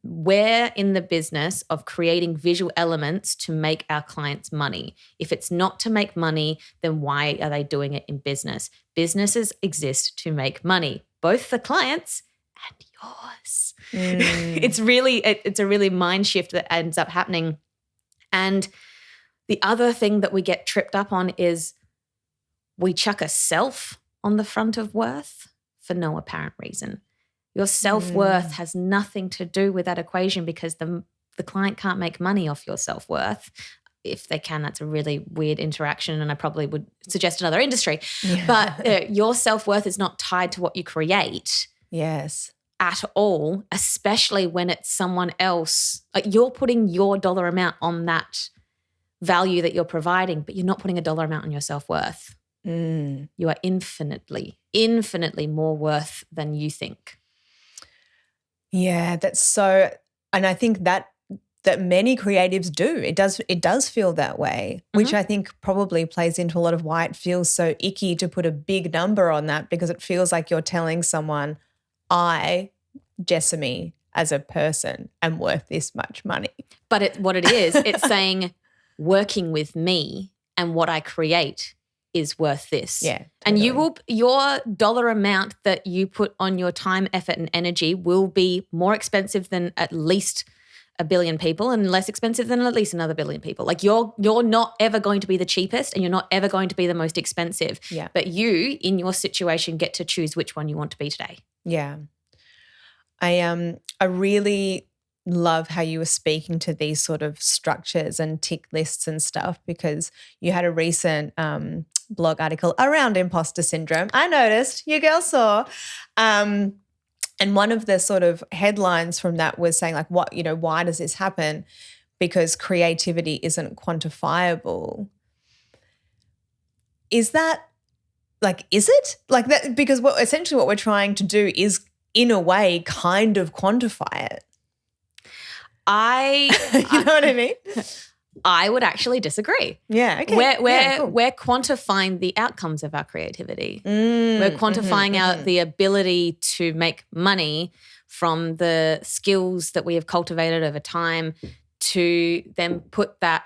We're in the business of creating visual elements to make our clients money. If it's not to make money, then why are they doing it in business? Businesses exist to make money, both the clients and yours. It's a really mind shift that ends up happening. And the other thing that we get tripped up on is we chuck a self on the front of worth for no apparent reason. Your self-worth has nothing to do with that equation, because the client can't make money off your self-worth. If they can, that's a really weird interaction, and I probably would suggest another industry. But your self-worth is not tied to what you create. Yes. At all, especially when it's someone else. Like, you're putting your dollar amount on that value that you're providing, but you're not putting a dollar amount on your self-worth. You are infinitely, infinitely more worth than you think. Yeah, that's so, and I think that many creatives do. It does feel that way, which I think probably plays into a lot of why it feels so icky to put a big number on that, because it feels like you're telling someone, I, Jessamy, as a person, am worth this much money. But what it is, it's saying working with me and what I create is worth this. Yeah. Totally. Totally. And your dollar amount that you put on your time, effort, and energy will be more expensive than at least 1 billion people, and less expensive than at least another 1 billion people. Like, you're not ever going to be the cheapest, and you're not ever going to be the most expensive. Yeah. But you, in your situation, get to choose which one you want to be today. Yeah. I really love how you were speaking to these sort of structures and tick lists and stuff, because you had a recent blog article around imposter syndrome. I noticed, you girls saw. And one of the sort of headlines from that was saying, like, why does this happen? Because creativity isn't quantifiable. Is that, like, is it? Like that, because essentially what we're trying to do is, in a way, kind of quantify it. You know what I mean? I would actually disagree. Yeah, okay. Cool. We're quantifying the outcomes of our creativity. We're quantifying the ability to make money from the skills that we have cultivated over time, to then put that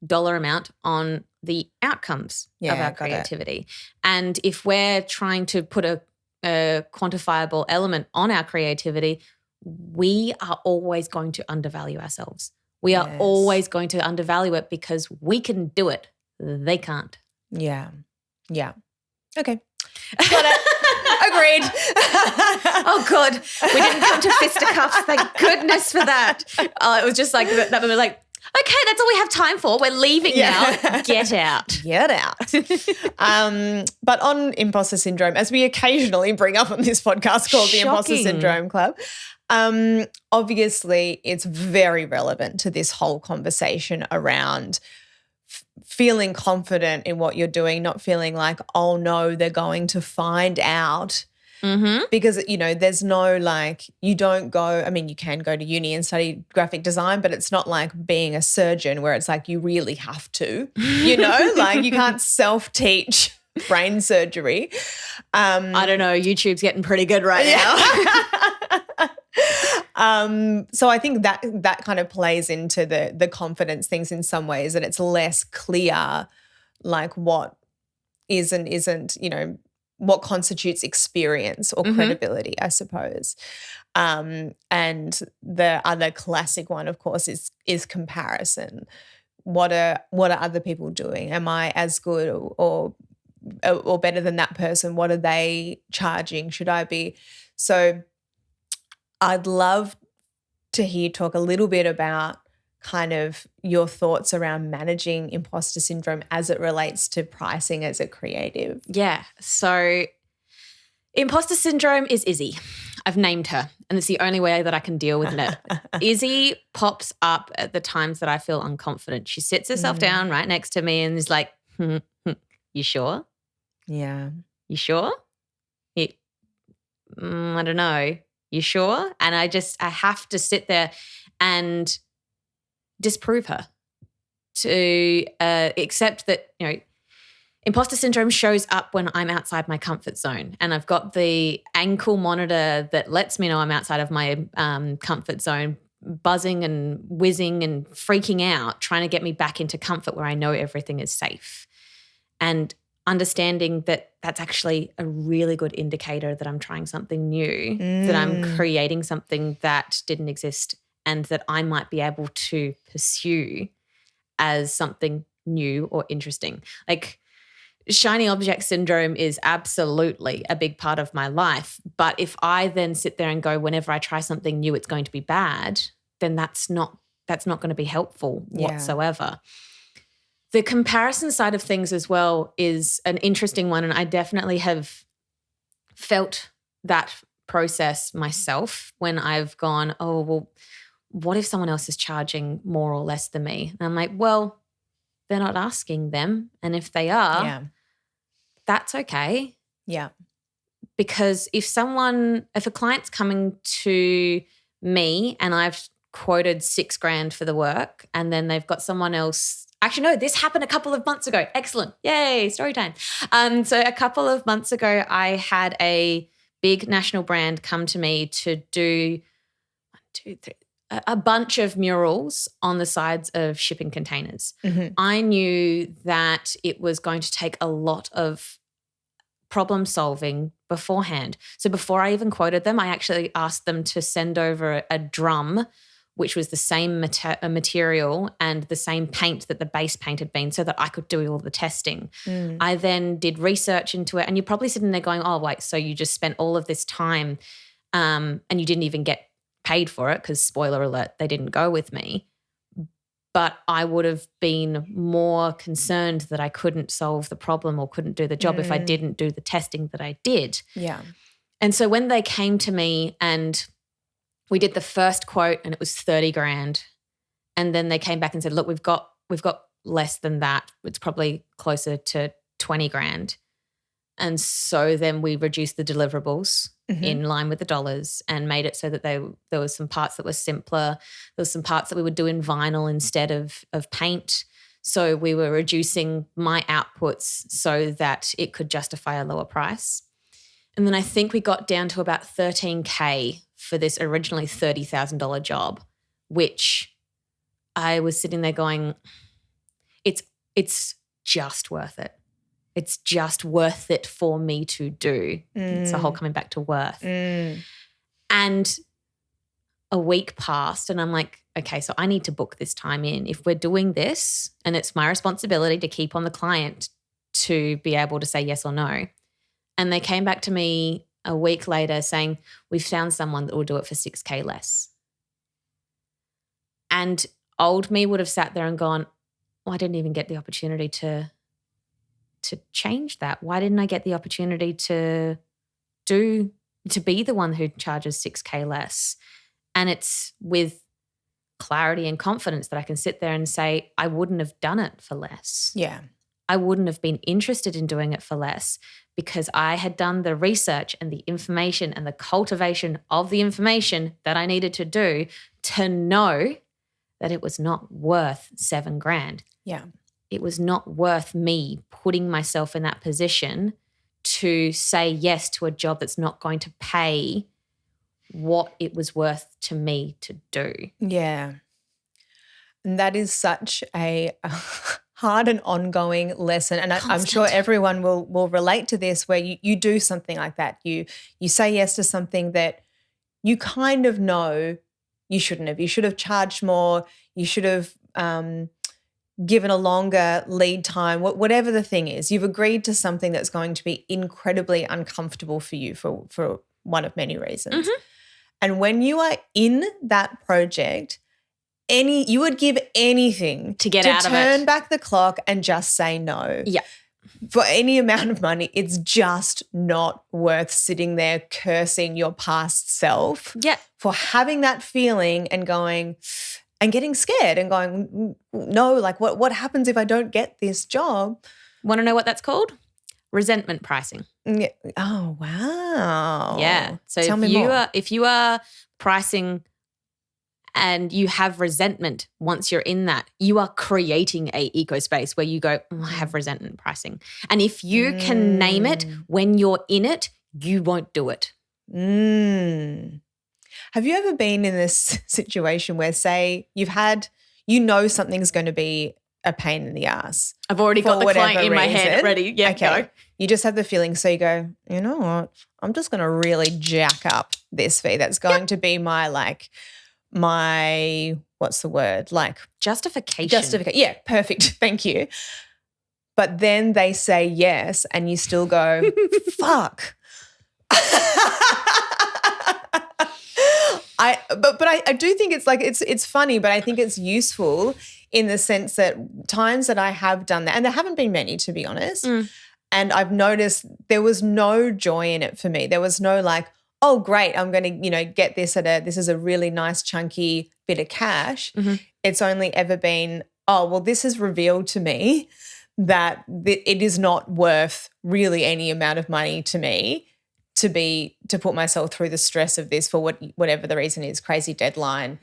dollar amount on the outcomes of our creativity. And if we're trying to put a quantifiable element on our creativity, we are always going to undervalue ourselves. We are always going to undervalue it because we can do it. They can't. Yeah. Yeah. Okay. Got it. Agreed. Oh, God. We didn't come to fisticuffs. Thank goodness for that. It was just like that moment, like, okay, that's all we have time for. We're leaving now. Get out. Get out. But on imposter syndrome, as we occasionally bring up on this podcast called the Imposter Syndrome Club, obviously it's very relevant to this whole conversation around feeling confident in what you're doing, not feeling like, oh no, they're going to find out. Mm-hmm. Because, you know, there's no like, you don't go, I mean, you can go to uni and study graphic design, but it's not like being a surgeon where it's like you really have to, you know, like you can't self-teach brain surgery. I don't know, YouTube's getting pretty good right now. So I think that kind of plays into the confidence things in some ways, and it's less clear like what is and isn't, you know, what constitutes experience or credibility, I suppose. And the other classic one, of course, is comparison. What are other people doing? Am I as good or better than that person? What are they charging? Should I be? So I'd love to hear you talk a little bit about kind of your thoughts around managing imposter syndrome as it relates to pricing as a creative. Yeah. So imposter syndrome is Izzy. I've named her, and it's the only way that I can deal with it. Izzy pops up at the times that I feel unconfident. She sits herself down right next to me and is like, you sure? Yeah. You sure? I don't know. You sure? And I have to sit there and disprove her, to accept that, you know, imposter syndrome shows up when I'm outside my comfort zone, and I've got the ankle monitor that lets me know I'm outside of my comfort zone, buzzing and whizzing and freaking out, trying to get me back into comfort where I know everything is safe. And understanding that that's actually a really good indicator that I'm trying something new, that I'm creating something that didn't exist and that I might be able to pursue as something new or interesting. Like, shiny object syndrome is absolutely a big part of my life. But if I then sit there and go, whenever I try something new, it's going to be bad, then that's not going to be helpful whatsoever. The comparison side of things as well is an interesting one, and I definitely have felt that process myself when I've gone, oh, well, what if someone else is charging more or less than me? And I'm like, well, they're not asking them, and if they are, that's okay. Yeah. Because if a client's coming to me and I've quoted $6,000 for the work, and then they've got someone else. Actually, no, this happened a couple of months ago. Excellent. Yay, story time. So a couple of months ago, I had a big national brand come to me to do a bunch of murals on the sides of shipping containers. Mm-hmm. I knew that it was going to take a lot of problem solving beforehand. So before I even quoted them, I actually asked them to send over a drum, which was the same material and the same paint that the base paint had been, so that I could do all the testing. I then did research into it, and you're probably sitting there going, oh, wait, so you just spent all of this time and you didn't even get paid for it, because spoiler alert, they didn't go with me. But I would have been more concerned that I couldn't solve the problem or couldn't do the job if I didn't do the testing that I did. Yeah. And so when they came to me and we did the first quote and it was $30,000, and then they came back and said, look, we've got less than that. It's probably closer to $20,000. And so then we reduced the deliverables in line with the dollars and made it so that there was some parts that were simpler. There was some parts that we would do in vinyl instead of paint. So we were reducing my outputs so that it could justify a lower price. And then I think we got down to about $13,000 for this originally $30,000 job, which I was sitting there going, it's just worth it. It's just worth it for me to do. It's the whole coming back to worth. And a week passed and I'm like, okay, so I need to book this time in. If we're doing this, and it's my responsibility to keep on the client to be able to say yes or no. And they came back to me a week later saying, we've found someone that will do it for 6K less. And old me would have sat there and gone, oh, I didn't even get the opportunity to change that. Why didn't I get the opportunity to be the one who charges 6K less? And it's with clarity and confidence that I can sit there and say, I wouldn't have done it for less. Yeah. I wouldn't have been interested in doing it for less because I had done the research and the information and the cultivation of the information that I needed to do to know that it was not worth $7,000. Yeah. It was not worth me putting myself in that position to say yes to a job that's not going to pay what it was worth to me to do. Yeah. And that is such a hard and ongoing lesson. And I'm sure everyone will relate to this, where you do something like that. You say yes to something that you kind of know you shouldn't have. You should have charged more. You should have given a longer lead time, whatever the thing is. You've agreed to something that's going to be incredibly uncomfortable for you for one of many reasons. Mm-hmm. And when you are in that project, you would give anything to get out of it. Turn back the clock and just say no. Yeah. For any amount of money, it's just not worth sitting there cursing your past self. Yeah. For having that feeling and going and getting scared and going, no, like what happens if I don't get this job? Want to know what that's called? Resentment pricing. Yeah. Oh, wow. Yeah. So Tell me more. if you are pricing and you have resentment once you're in that, you are creating a eco space where you go, I have resentment pricing. And if you can name it when you're in it, you won't do it. Have you ever been in this situation where, say, something's going to be a pain in the ass? I've already got the client in my head ready. Yeah, okay. Go. You just have the feeling, so you go, you know what? I'm just going to really jack up this fee. That's going to be my what's the word? Like justification. Yeah, perfect. Thank you. But then they say yes and you still go, fuck. I do think it's funny, but I think it's useful in the sense that times that I have done that, and there haven't been many, to be honest, and I've noticed there was no joy in it for me. There was no like, oh, great, I'm going to, get this this is a really nice chunky bit of cash. Mm-hmm. It's only ever been, oh, well, this has revealed to me that it is not worth really any amount of money to me to put myself through the stress of this for whatever the reason is, crazy deadline,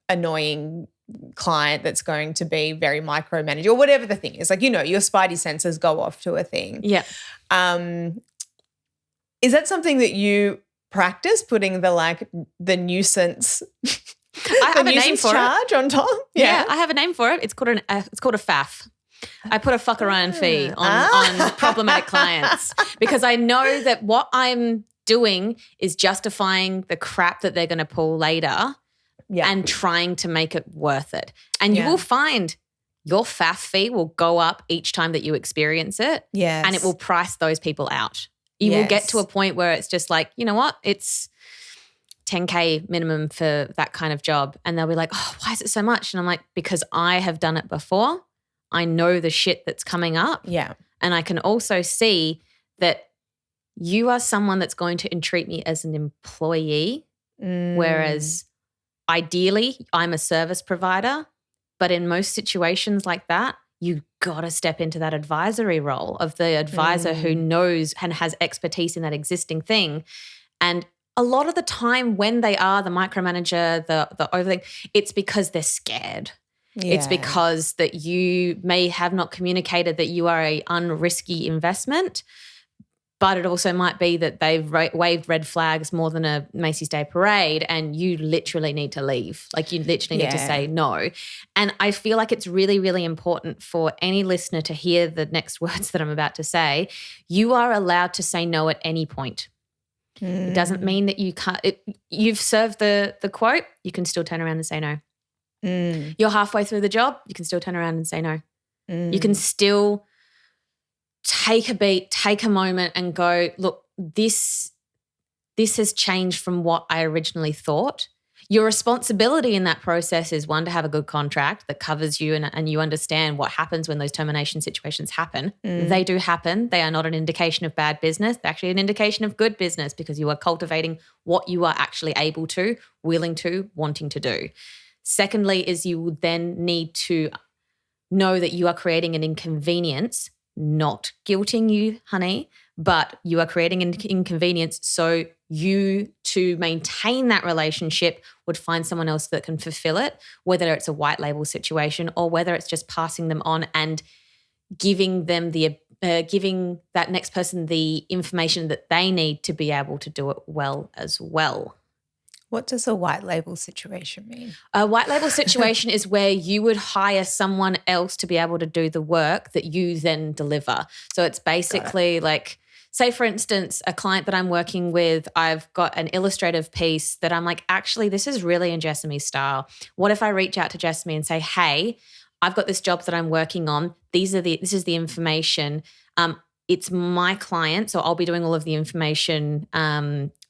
annoying client that's going to be very micromanaged or whatever the thing is. Like, your spidey senses go off to a thing. Yeah. Is that something that you practice, putting the nuisance I have a name for charge on top? Yeah, I have a name for it. It's called a FAF. I put a fuck around fee on problematic clients because I know that what I'm doing is justifying the crap that they're going to pull later and trying to make it worth it. And you will find your FAF fee will go up each time that you experience it. Yes. And it will price those people out. You will get to a point where it's just like, you know what, it's $10K minimum for that kind of job. And they'll be like, oh, why is it so much? And I'm like, because I have done it before. I know the shit that's coming up. Yeah. And I can also see that you are someone that's going to entreat me as an employee, whereas ideally I'm a service provider. But in most situations like that, you got to step into that advisory role of the advisor who knows and has expertise in that existing thing. And a lot of the time when they are the micromanager, the overthink, it's because they're scared. Yeah. It's because that you may have not communicated that you are a unrisky investment, but it also might be that they've waved red flags more than a Macy's Day Parade and you literally need to leave. Like you literally need to say no. And I feel like it's really, really important for any listener to hear the next words that I'm about to say. You are allowed to say no at any point. It doesn't mean that you can't. You've served the quote, you can still turn around and say no. You're halfway through the job, you can still turn around and say no. You can still take a beat, take a moment and go, look, this has changed from what I originally thought. Your responsibility in that process is, one, to have a good contract that covers you and you understand what happens when those termination situations happen. They do happen. They are not an indication of bad business. They're actually an indication of good business, because you are cultivating what you are actually able to, willing to, wanting to do. Secondly is you would then need to know that you are creating an inconvenience, not guilting you, honey, but you are creating an inconvenience so you, to maintain that relationship, would find someone else that can fulfill it, whether it's a white label situation or whether it's just passing them on and giving them giving that next person the information that they need to be able to do it well as well. What does a white label situation mean? A white label situation is where you would hire someone else to be able to do the work that you then deliver. So it's basically like, say, for instance, a client that I'm working with, I've got an illustrative piece that I'm like, actually, this is really in Jessamy's style. What if I reach out to Jessamy and say, hey, I've got this job that I'm working on. This is the information. It's my client, so I'll be doing all of the information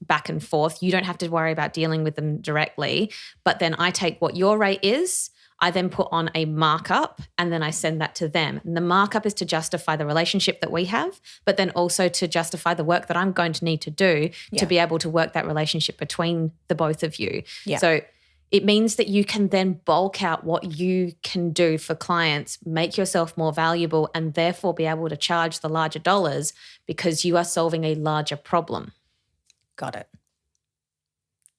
back and forth. You don't have to worry about dealing with them directly. But then I take what your rate is, I then put on a markup, and then I send that to them. And the markup is to justify the relationship that we have, but then also to justify the work that I'm going to need to do to be able to work that relationship between the both of you. Yeah. So it means that you can then bulk out what you can do for clients, make yourself more valuable, and therefore be able to charge the larger dollars because you are solving a larger problem. Got it.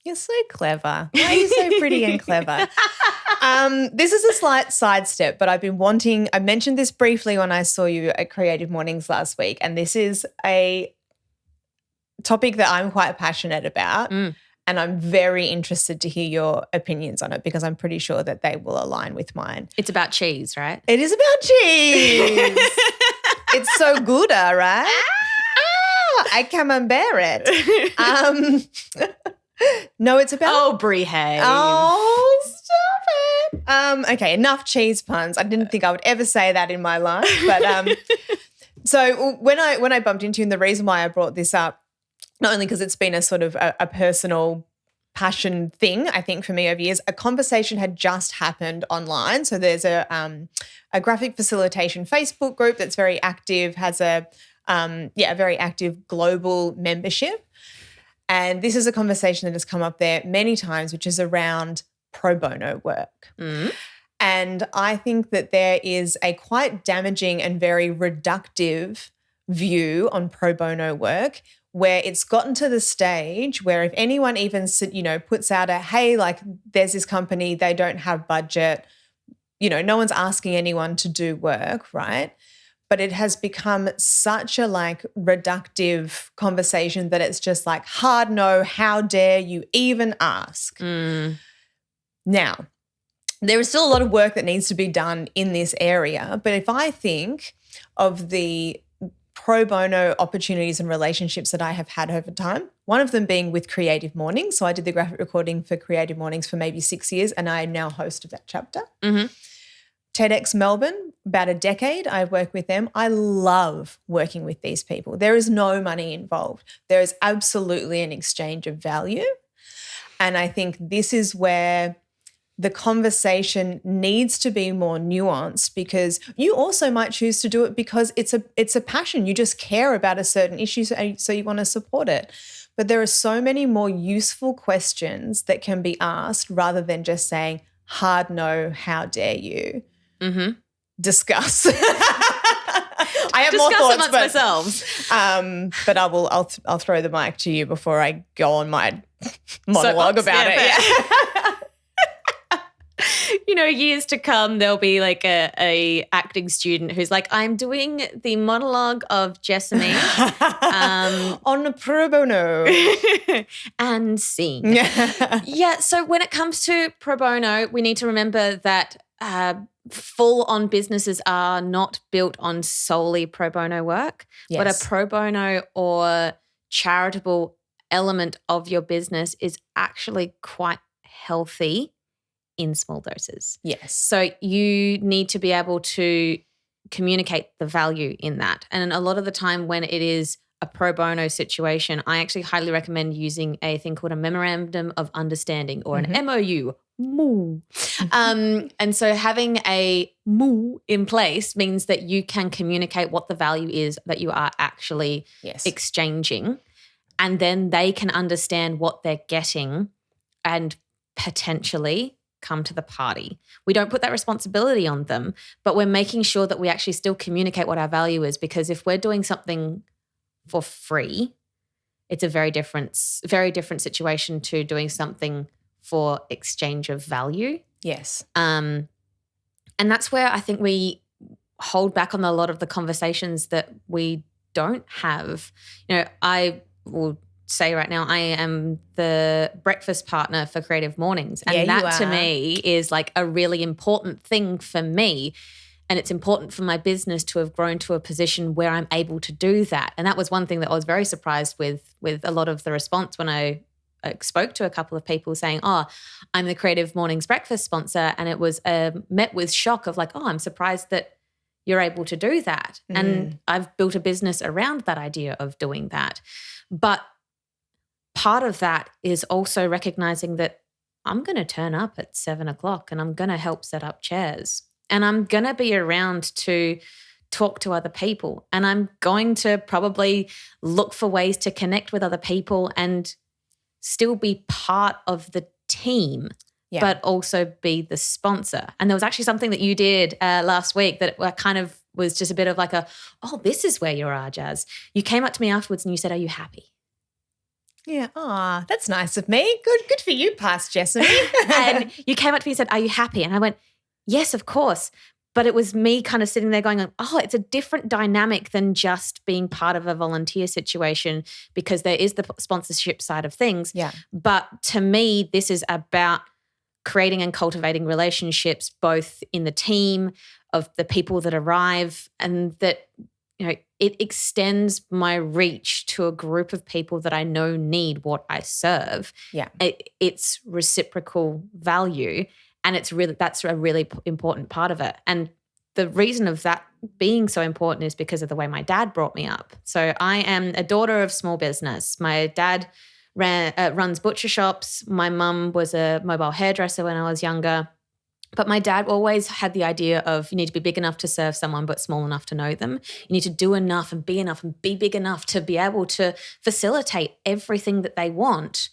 You're so clever. Why are you so pretty and clever? This is a slight sidestep, but I mentioned this briefly when I saw you at Creative Mornings last week, and this is a topic that I'm quite passionate about. And I'm very interested to hear your opinions on it, because I'm pretty sure that they will align with mine. It's about cheese, right? It is about cheese. It's so good, right? I camembert it. No, it's about... Oh, Brie Hayes. Oh, stop it. Okay, enough cheese puns. I didn't think I would ever say that in my life. But so when I bumped into you, and the reason why I brought this up, not only because it's been a sort of a personal passion thing, I think, for me over years, a conversation had just happened online. So there's a graphic facilitation Facebook group that's very active, has a very active global membership. And this is a conversation that has come up there many times, which is around pro bono work. And I think that there is a quite damaging and very reductive view on pro bono work, where it's gotten to the stage where if anyone even, puts out a, hey, like there's this company, they don't have budget, no one's asking anyone to do work, right? But it has become such a reductive conversation that it's just like, hard no, how dare you even ask? Now, there is still a lot of work that needs to be done in this area, but if I think of the pro bono opportunities and relationships that I have had over time, one of them being with Creative Mornings. So I did the graphic recording for Creative Mornings for maybe 6 years, and I am now host of that chapter. TEDx Melbourne, about a decade I've worked with them. I love working with these people. There is no money involved. There is absolutely an exchange of value. And I think this is where the conversation needs to be more nuanced, because you also might choose to do it because it's a passion. You just care about a certain issue, so you want to support it. But there are so many more useful questions that can be asked rather than just saying, hard no, how dare you? Discuss. I have more thoughts amongst ourselves. But I'll throw the mic to you before I go on my monologue about it. Years to come, there'll be like a acting student who's like, I'm doing the monologue of Jessamy on pro bono and scene. So when it comes to pro bono, we need to remember that full-on businesses are not built on solely pro bono work, but a pro bono or charitable element of your business is actually quite healthy in small doses. Yes. So you need to be able to communicate the value in that. And a lot of the time when it is a pro bono situation, I actually highly recommend using a thing called a memorandum of understanding or an MOU. Moo. And so having a moo in place means that you can communicate what the value is that you are actually exchanging, and then they can understand what they're getting and potentially come to the party. We don't put that responsibility on them, but we're making sure that we actually still communicate what our value is, because if we're doing something for free, it's a very different situation to doing something for exchange of value. Yes. And that's where I think we hold back on a lot of the conversations that we don't have. I will say right now, I am the breakfast partner for Creative Mornings. And that to me is like a really important thing for me. And it's important for my business to have grown to a position where I'm able to do that. And that was one thing that I was very surprised with a lot of the response when I spoke to a couple of people saying, I'm the Creative Mornings breakfast sponsor. And it was met with shock of like, I'm surprised that you're able to do that. And I've built a business around that idea of doing that. But part of that is also recognizing that I'm going to turn up at 7:00 and I'm going to help set up chairs. And I'm going to be around to talk to other people. And I'm going to probably look for ways to connect with other people and still be part of the team, but also be the sponsor. And there was actually something that you did last week that kind of was just a bit of like this is where you are, Jazz. You came up to me afterwards and you said, "Are you happy?" Yeah. That's nice of me. Good for you, past Jessamy. And you came up to me and said, "Are you happy?" And I went, "Yes, of course." But it was me kind of sitting there going, it's a different dynamic than just being part of a volunteer situation, because there is the sponsorship side of things. Yeah. But to me, this is about creating and cultivating relationships, both in the team of the people that arrive, and that, it extends my reach to a group of people that I know need what I serve. Yeah. It's reciprocal value. And that's a really important part of it. And the reason of that being so important is because of the way my dad brought me up. So I am a daughter of small business. My dad runs butcher shops. My mum was a mobile hairdresser when I was younger. But my dad always had the idea of, you need to be big enough to serve someone but small enough to know them. You need to do enough and be big enough to be able to facilitate everything that they want.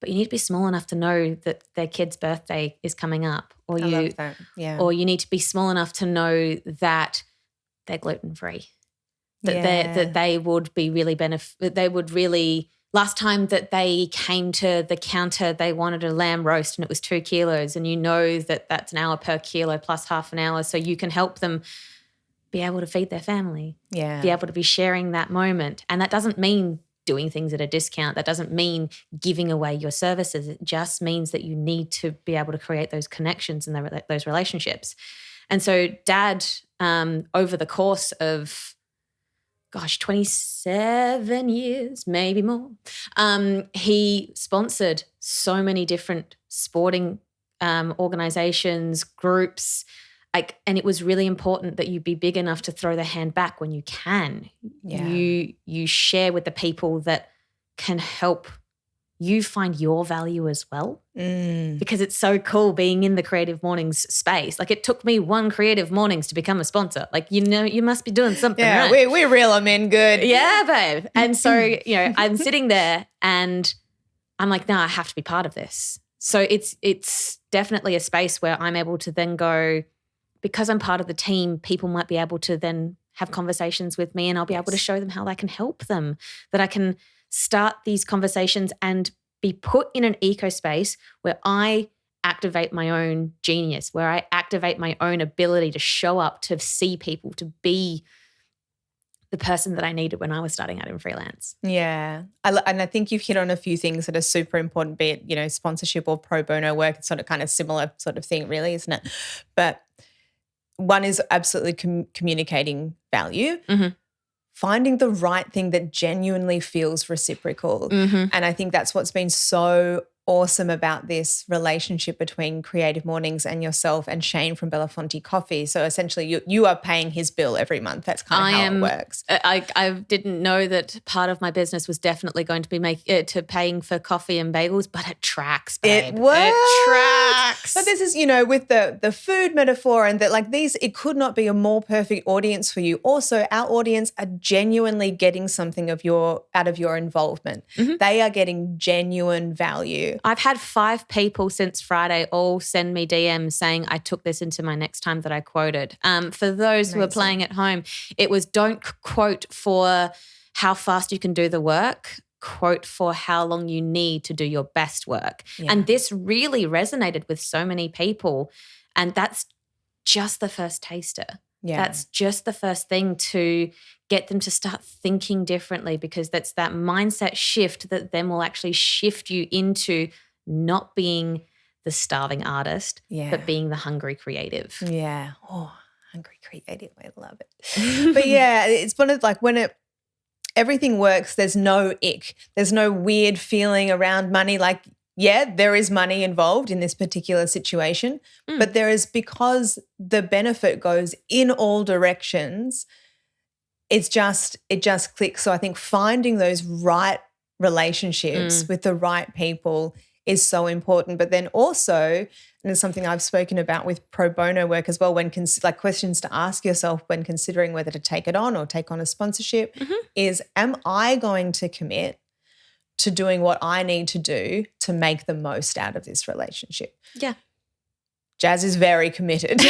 But you need to be small enough to know that their kid's birthday is coming up. I love that. Yeah. Or you need to be small enough to know that they're gluten-free. That they would be really they would really, last time that they came to the counter, they wanted a lamb roast and it was 2 kilos, and you know that that's an hour per kilo plus half an hour, so you can help them be able to feed their family. Yeah. Be able to be sharing that moment. And that doesn't mean doing things at a discount. That doesn't mean giving away your services. It just means that you need to be able to create those connections and those relationships. And so Dad, over the course of, 27 years, maybe more, he sponsored so many different sporting organizations, groups, and it was really important that you be big enough to throw the hand back when you can. Yeah. You share with the people that can help you find your value as well. Because it's so cool being in the Creative Mornings space. Like, it took me 1 Creative Mornings to become a sponsor. Like, you must be doing something right. Yeah, we reel them in good. Yeah, babe. And so, I'm sitting there and I'm like, no, I have to be part of this. So it's definitely a space where I'm able to then go, because I'm part of the team, people might be able to then have conversations with me, and I'll be able to show them how I can help them, that I can start these conversations and be put in an eco space where I activate my own genius, where I activate my own ability to show up, to see people, to be the person that I needed when I was starting out in freelance. Yeah. And I think you've hit on a few things that are super important, be it, sponsorship or pro bono work. It's sort of kind of similar sort of thing, really, isn't it? But one is absolutely communicating value. finding the right thing that genuinely feels reciprocal. Mm-hmm. And I think that's what's been so awesome about this relationship between Creative Mornings and yourself and Shane from Belafonte Coffee. So essentially you are paying his bill every month. That's kind of how it works. I didn't know that part of my business was definitely going to be paying for coffee and bagels, but it tracks, babe. It works. It tracks. But this is, with the food metaphor and that like these, it could not be a more perfect audience for you. Also, our audience are genuinely getting something out of your involvement. Mm-hmm. They are getting genuine value. I've had 5 people since Friday all send me DMs saying I took this into my next time that I quoted. For those who are playing at home, it was don't quote for how fast you can do the work, quote for how long you need to do your best work. Yeah. And this really resonated with so many people, and that's just the first taster. Yeah. That's just the first thing to get them to start thinking differently, because that's that mindset shift that then will actually shift you into not being the starving artist, but being the hungry creative. Yeah. Oh, hungry creative. I love it. But yeah, it's one of like when everything works, there's no ick. There's no weird feeling around money. Like, yeah, there is money involved in this particular situation, but there is, because the benefit goes in all directions, it just clicks. So I think finding those right relationships with the right people is so important. But then also, and it's something I've spoken about with pro bono work as well, when like questions to ask yourself when considering whether to take it on or take on a sponsorship is, am I going to commit to doing what I need to do to make the most out of this relationship? Yeah. Jaz is very committed.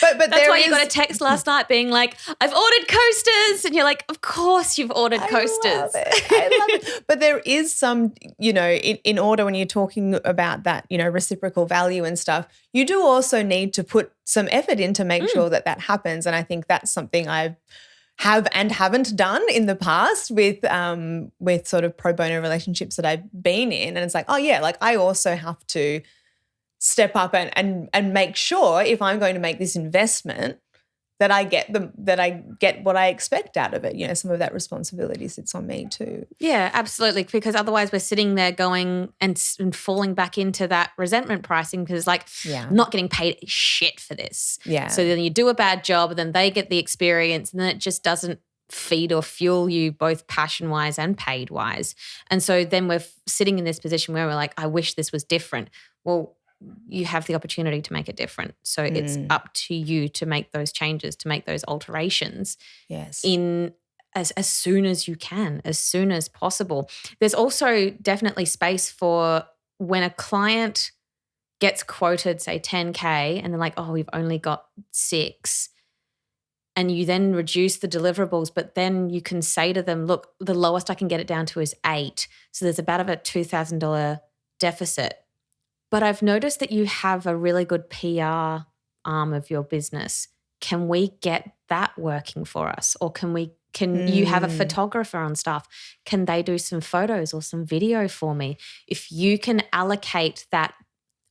But that's why you got a text last night being like, I've ordered coasters. And you're like, of course you've ordered coasters. I love it. But there is some, in order when you're talking about that, reciprocal value and stuff, you do also need to put some effort in to make sure that happens. And I think that's something I have and haven't done in the past with sort of pro bono relationships that I've been in. And it's like, oh yeah, like I also have to step up and make sure if I'm going to make this investment that I get what I expect out of it. Some of that responsibility sits on me too. Yeah, absolutely. Because otherwise we're sitting there going and falling back into that resentment pricing, because I'm not getting paid shit for this. Yeah. So then you do a bad job, and then they get the experience, and then it just doesn't feed or fuel you both passion-wise and paid-wise. And so then we're sitting in this position where we're like, I wish this was different. Well, you have the opportunity to make it different. So it's up to you to make those changes, to make those alterations in as soon as you can, as soon as possible. There's also definitely space for when a client gets quoted, say 10K, and they're like, oh, we've only got 6. And you then reduce the deliverables, but then you can say to them, look, the lowest I can get it down to is 8. So there's about a $2,000 deficit. But I've noticed that you have a really good PR arm of your business. Can we get that working for us? Or can you have a photographer on staff? Can they do some photos or some video for me? If you can allocate that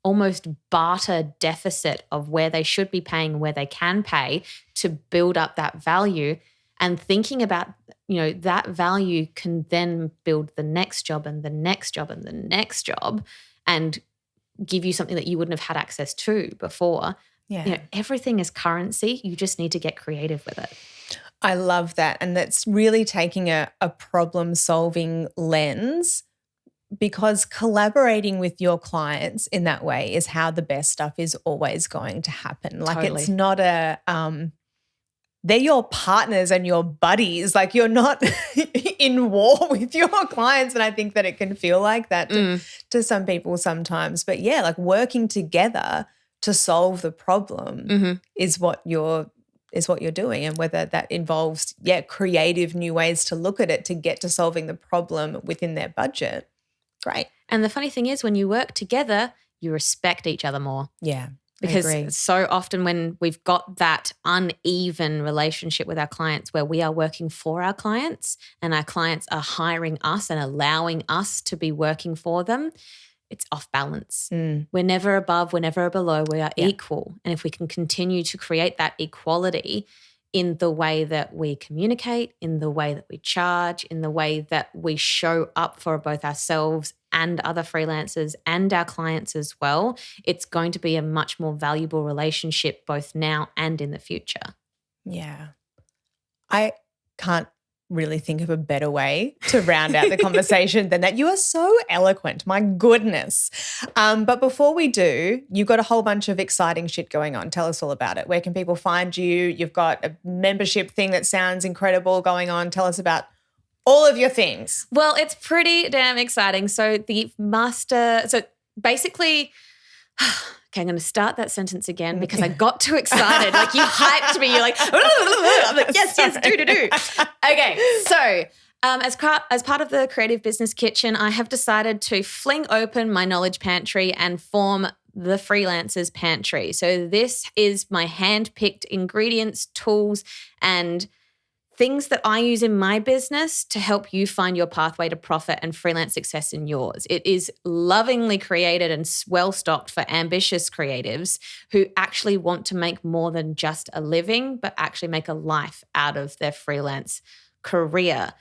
almost barter deficit of where they should be paying, where they can pay to build up that value, and thinking about, that value can then build the next job and the next job and the next job, and give you something that you wouldn't have had access to before. Yeah. Everything is currency. You just need to get creative with it. I love that. And that's really taking a problem-solving lens, because collaborating with your clients in that way is how the best stuff is always going to happen. Like It's not they're your partners and your buddies. Like you're not in war with your clients. And I think that it can feel like that to some people sometimes. But yeah, like working together to solve the problem is what you're doing. And whether that involves, creative new ways to look at it to get to solving the problem within their budget. Great. And the funny thing is, when you work together, you respect each other more. Yeah. Because so often when we've got that uneven relationship with our clients where we are working for our clients and our clients are hiring us and allowing us to be working for them, it's off balance. We're never above, we're never below, we are equal. And if we can continue to create that equality, in the way that we communicate, in the way that we charge, in the way that we show up for both ourselves and other freelancers and our clients as well, it's going to be a much more valuable relationship both now and in the future. Yeah. I can't really think of a better way to round out the conversation than that. You are so eloquent. My goodness. But before we do, you've got a whole bunch of exciting shit going on. Tell us all about it. Where can people find you? You've got a membership thing that sounds incredible going on. Tell us about all of your things. Well, it's pretty damn exciting. So basically, okay, I'm going to start that sentence again because I got too excited. Like you hyped me. You're like, I'm like, yes, do. Okay, so as part of the Creative Business Kitchen, I have decided to fling open my knowledge pantry and form the Freelancers Pantry. So this is my hand-picked ingredients, tools, and things that I use in my business to help you find your pathway to profit and freelance success in yours. It is lovingly created and well-stocked for ambitious creatives who actually want to make more than just a living, but actually make a life out of their freelance career.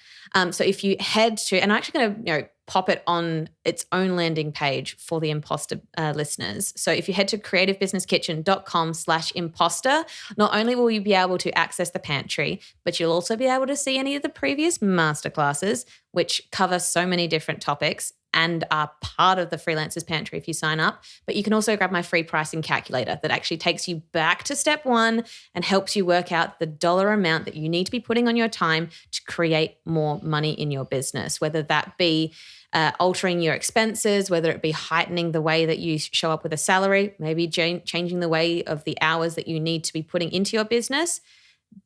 So if you head to, and I'm actually going to pop it on its own landing page for the Imposter listeners. So if you head to creativebusinesskitchen.com/imposter, not only will you be able to access the pantry, but you'll also be able to see any of the previous masterclasses, which cover so many different topics and are part of the Freelancers Pantry if you sign up. But you can also grab my free pricing calculator that actually takes you back to step one and helps you work out the dollar amount that you need to be putting on your time to create more money in your business, whether that be altering your expenses, whether it be heightening the way that you show up with a salary, maybe changing the way of the hours that you need to be putting into your business.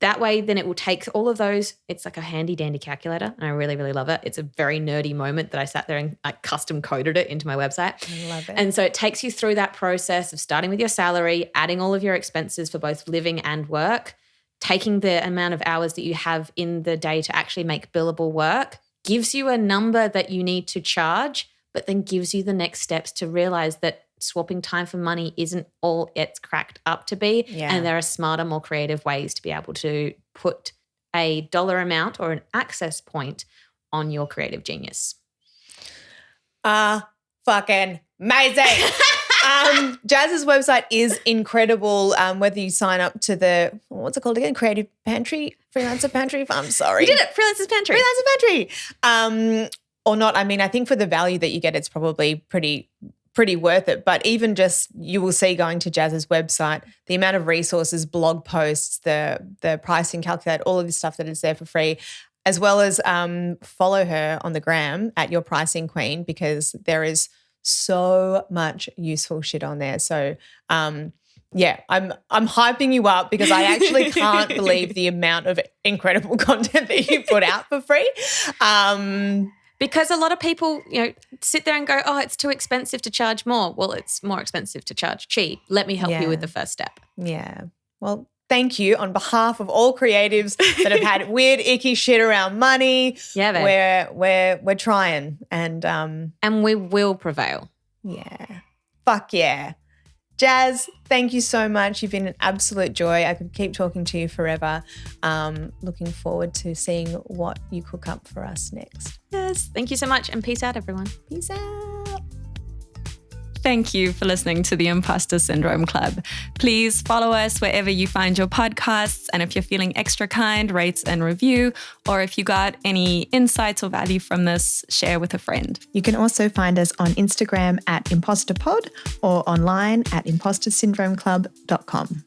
That way, then it will take all of those. It's like a handy dandy calculator, and I really, really love it. It's a very nerdy moment that I sat there and I custom coded it into my website. I love it. And so it takes you through that process of starting with your salary, adding all of your expenses for both living and work, taking the amount of hours that you have in the day to actually make billable work, gives you a number that you need to charge, but then gives you the next steps to realize that swapping time for money isn't all it's cracked up to be. Yeah. And there are smarter, more creative ways to be able to put a dollar amount or an access point on your creative genius. Fucking amazing. Jaz's website is incredible. Whether you sign up to the, what's it called again? Creative Pantry? Freelancer Pantry? I'm sorry. You did it. Freelancers Pantry. Freelancer Pantry. Or not. I mean, I think for the value that you get, it's probably pretty worth it. But even just, you will see going to Jaz's website, the amount of resources, blog posts, the pricing calculator, all of this stuff that is there for free, as well as follow her on the gram at Your Pricing Queen, because there is so much useful shit on there. So yeah, I'm hyping you up because I actually can't believe the amount of incredible content that you put out for free. Because a lot of people, sit there and go, oh, it's too expensive to charge more. Well, it's more expensive to charge cheap. Let me help you with the first step. Yeah. Well, thank you on behalf of all creatives that have had weird, icky shit around money. Yeah, babe. We're trying and we will prevail. Yeah. Fuck yeah. Jaz, thank you so much. You've been an absolute joy. I could keep talking to you forever. Looking forward to seeing what you cook up for us next. Yes. Thank you so much, and peace out, everyone. Peace out. Thank you for listening to the Imposter Syndrome Club. Please follow us wherever you find your podcasts. And if you're feeling extra kind, rate and review. Or if you got any insights or value from this, share with a friend. You can also find us on Instagram at ImposterPod or online at impostersyndromeclub.com.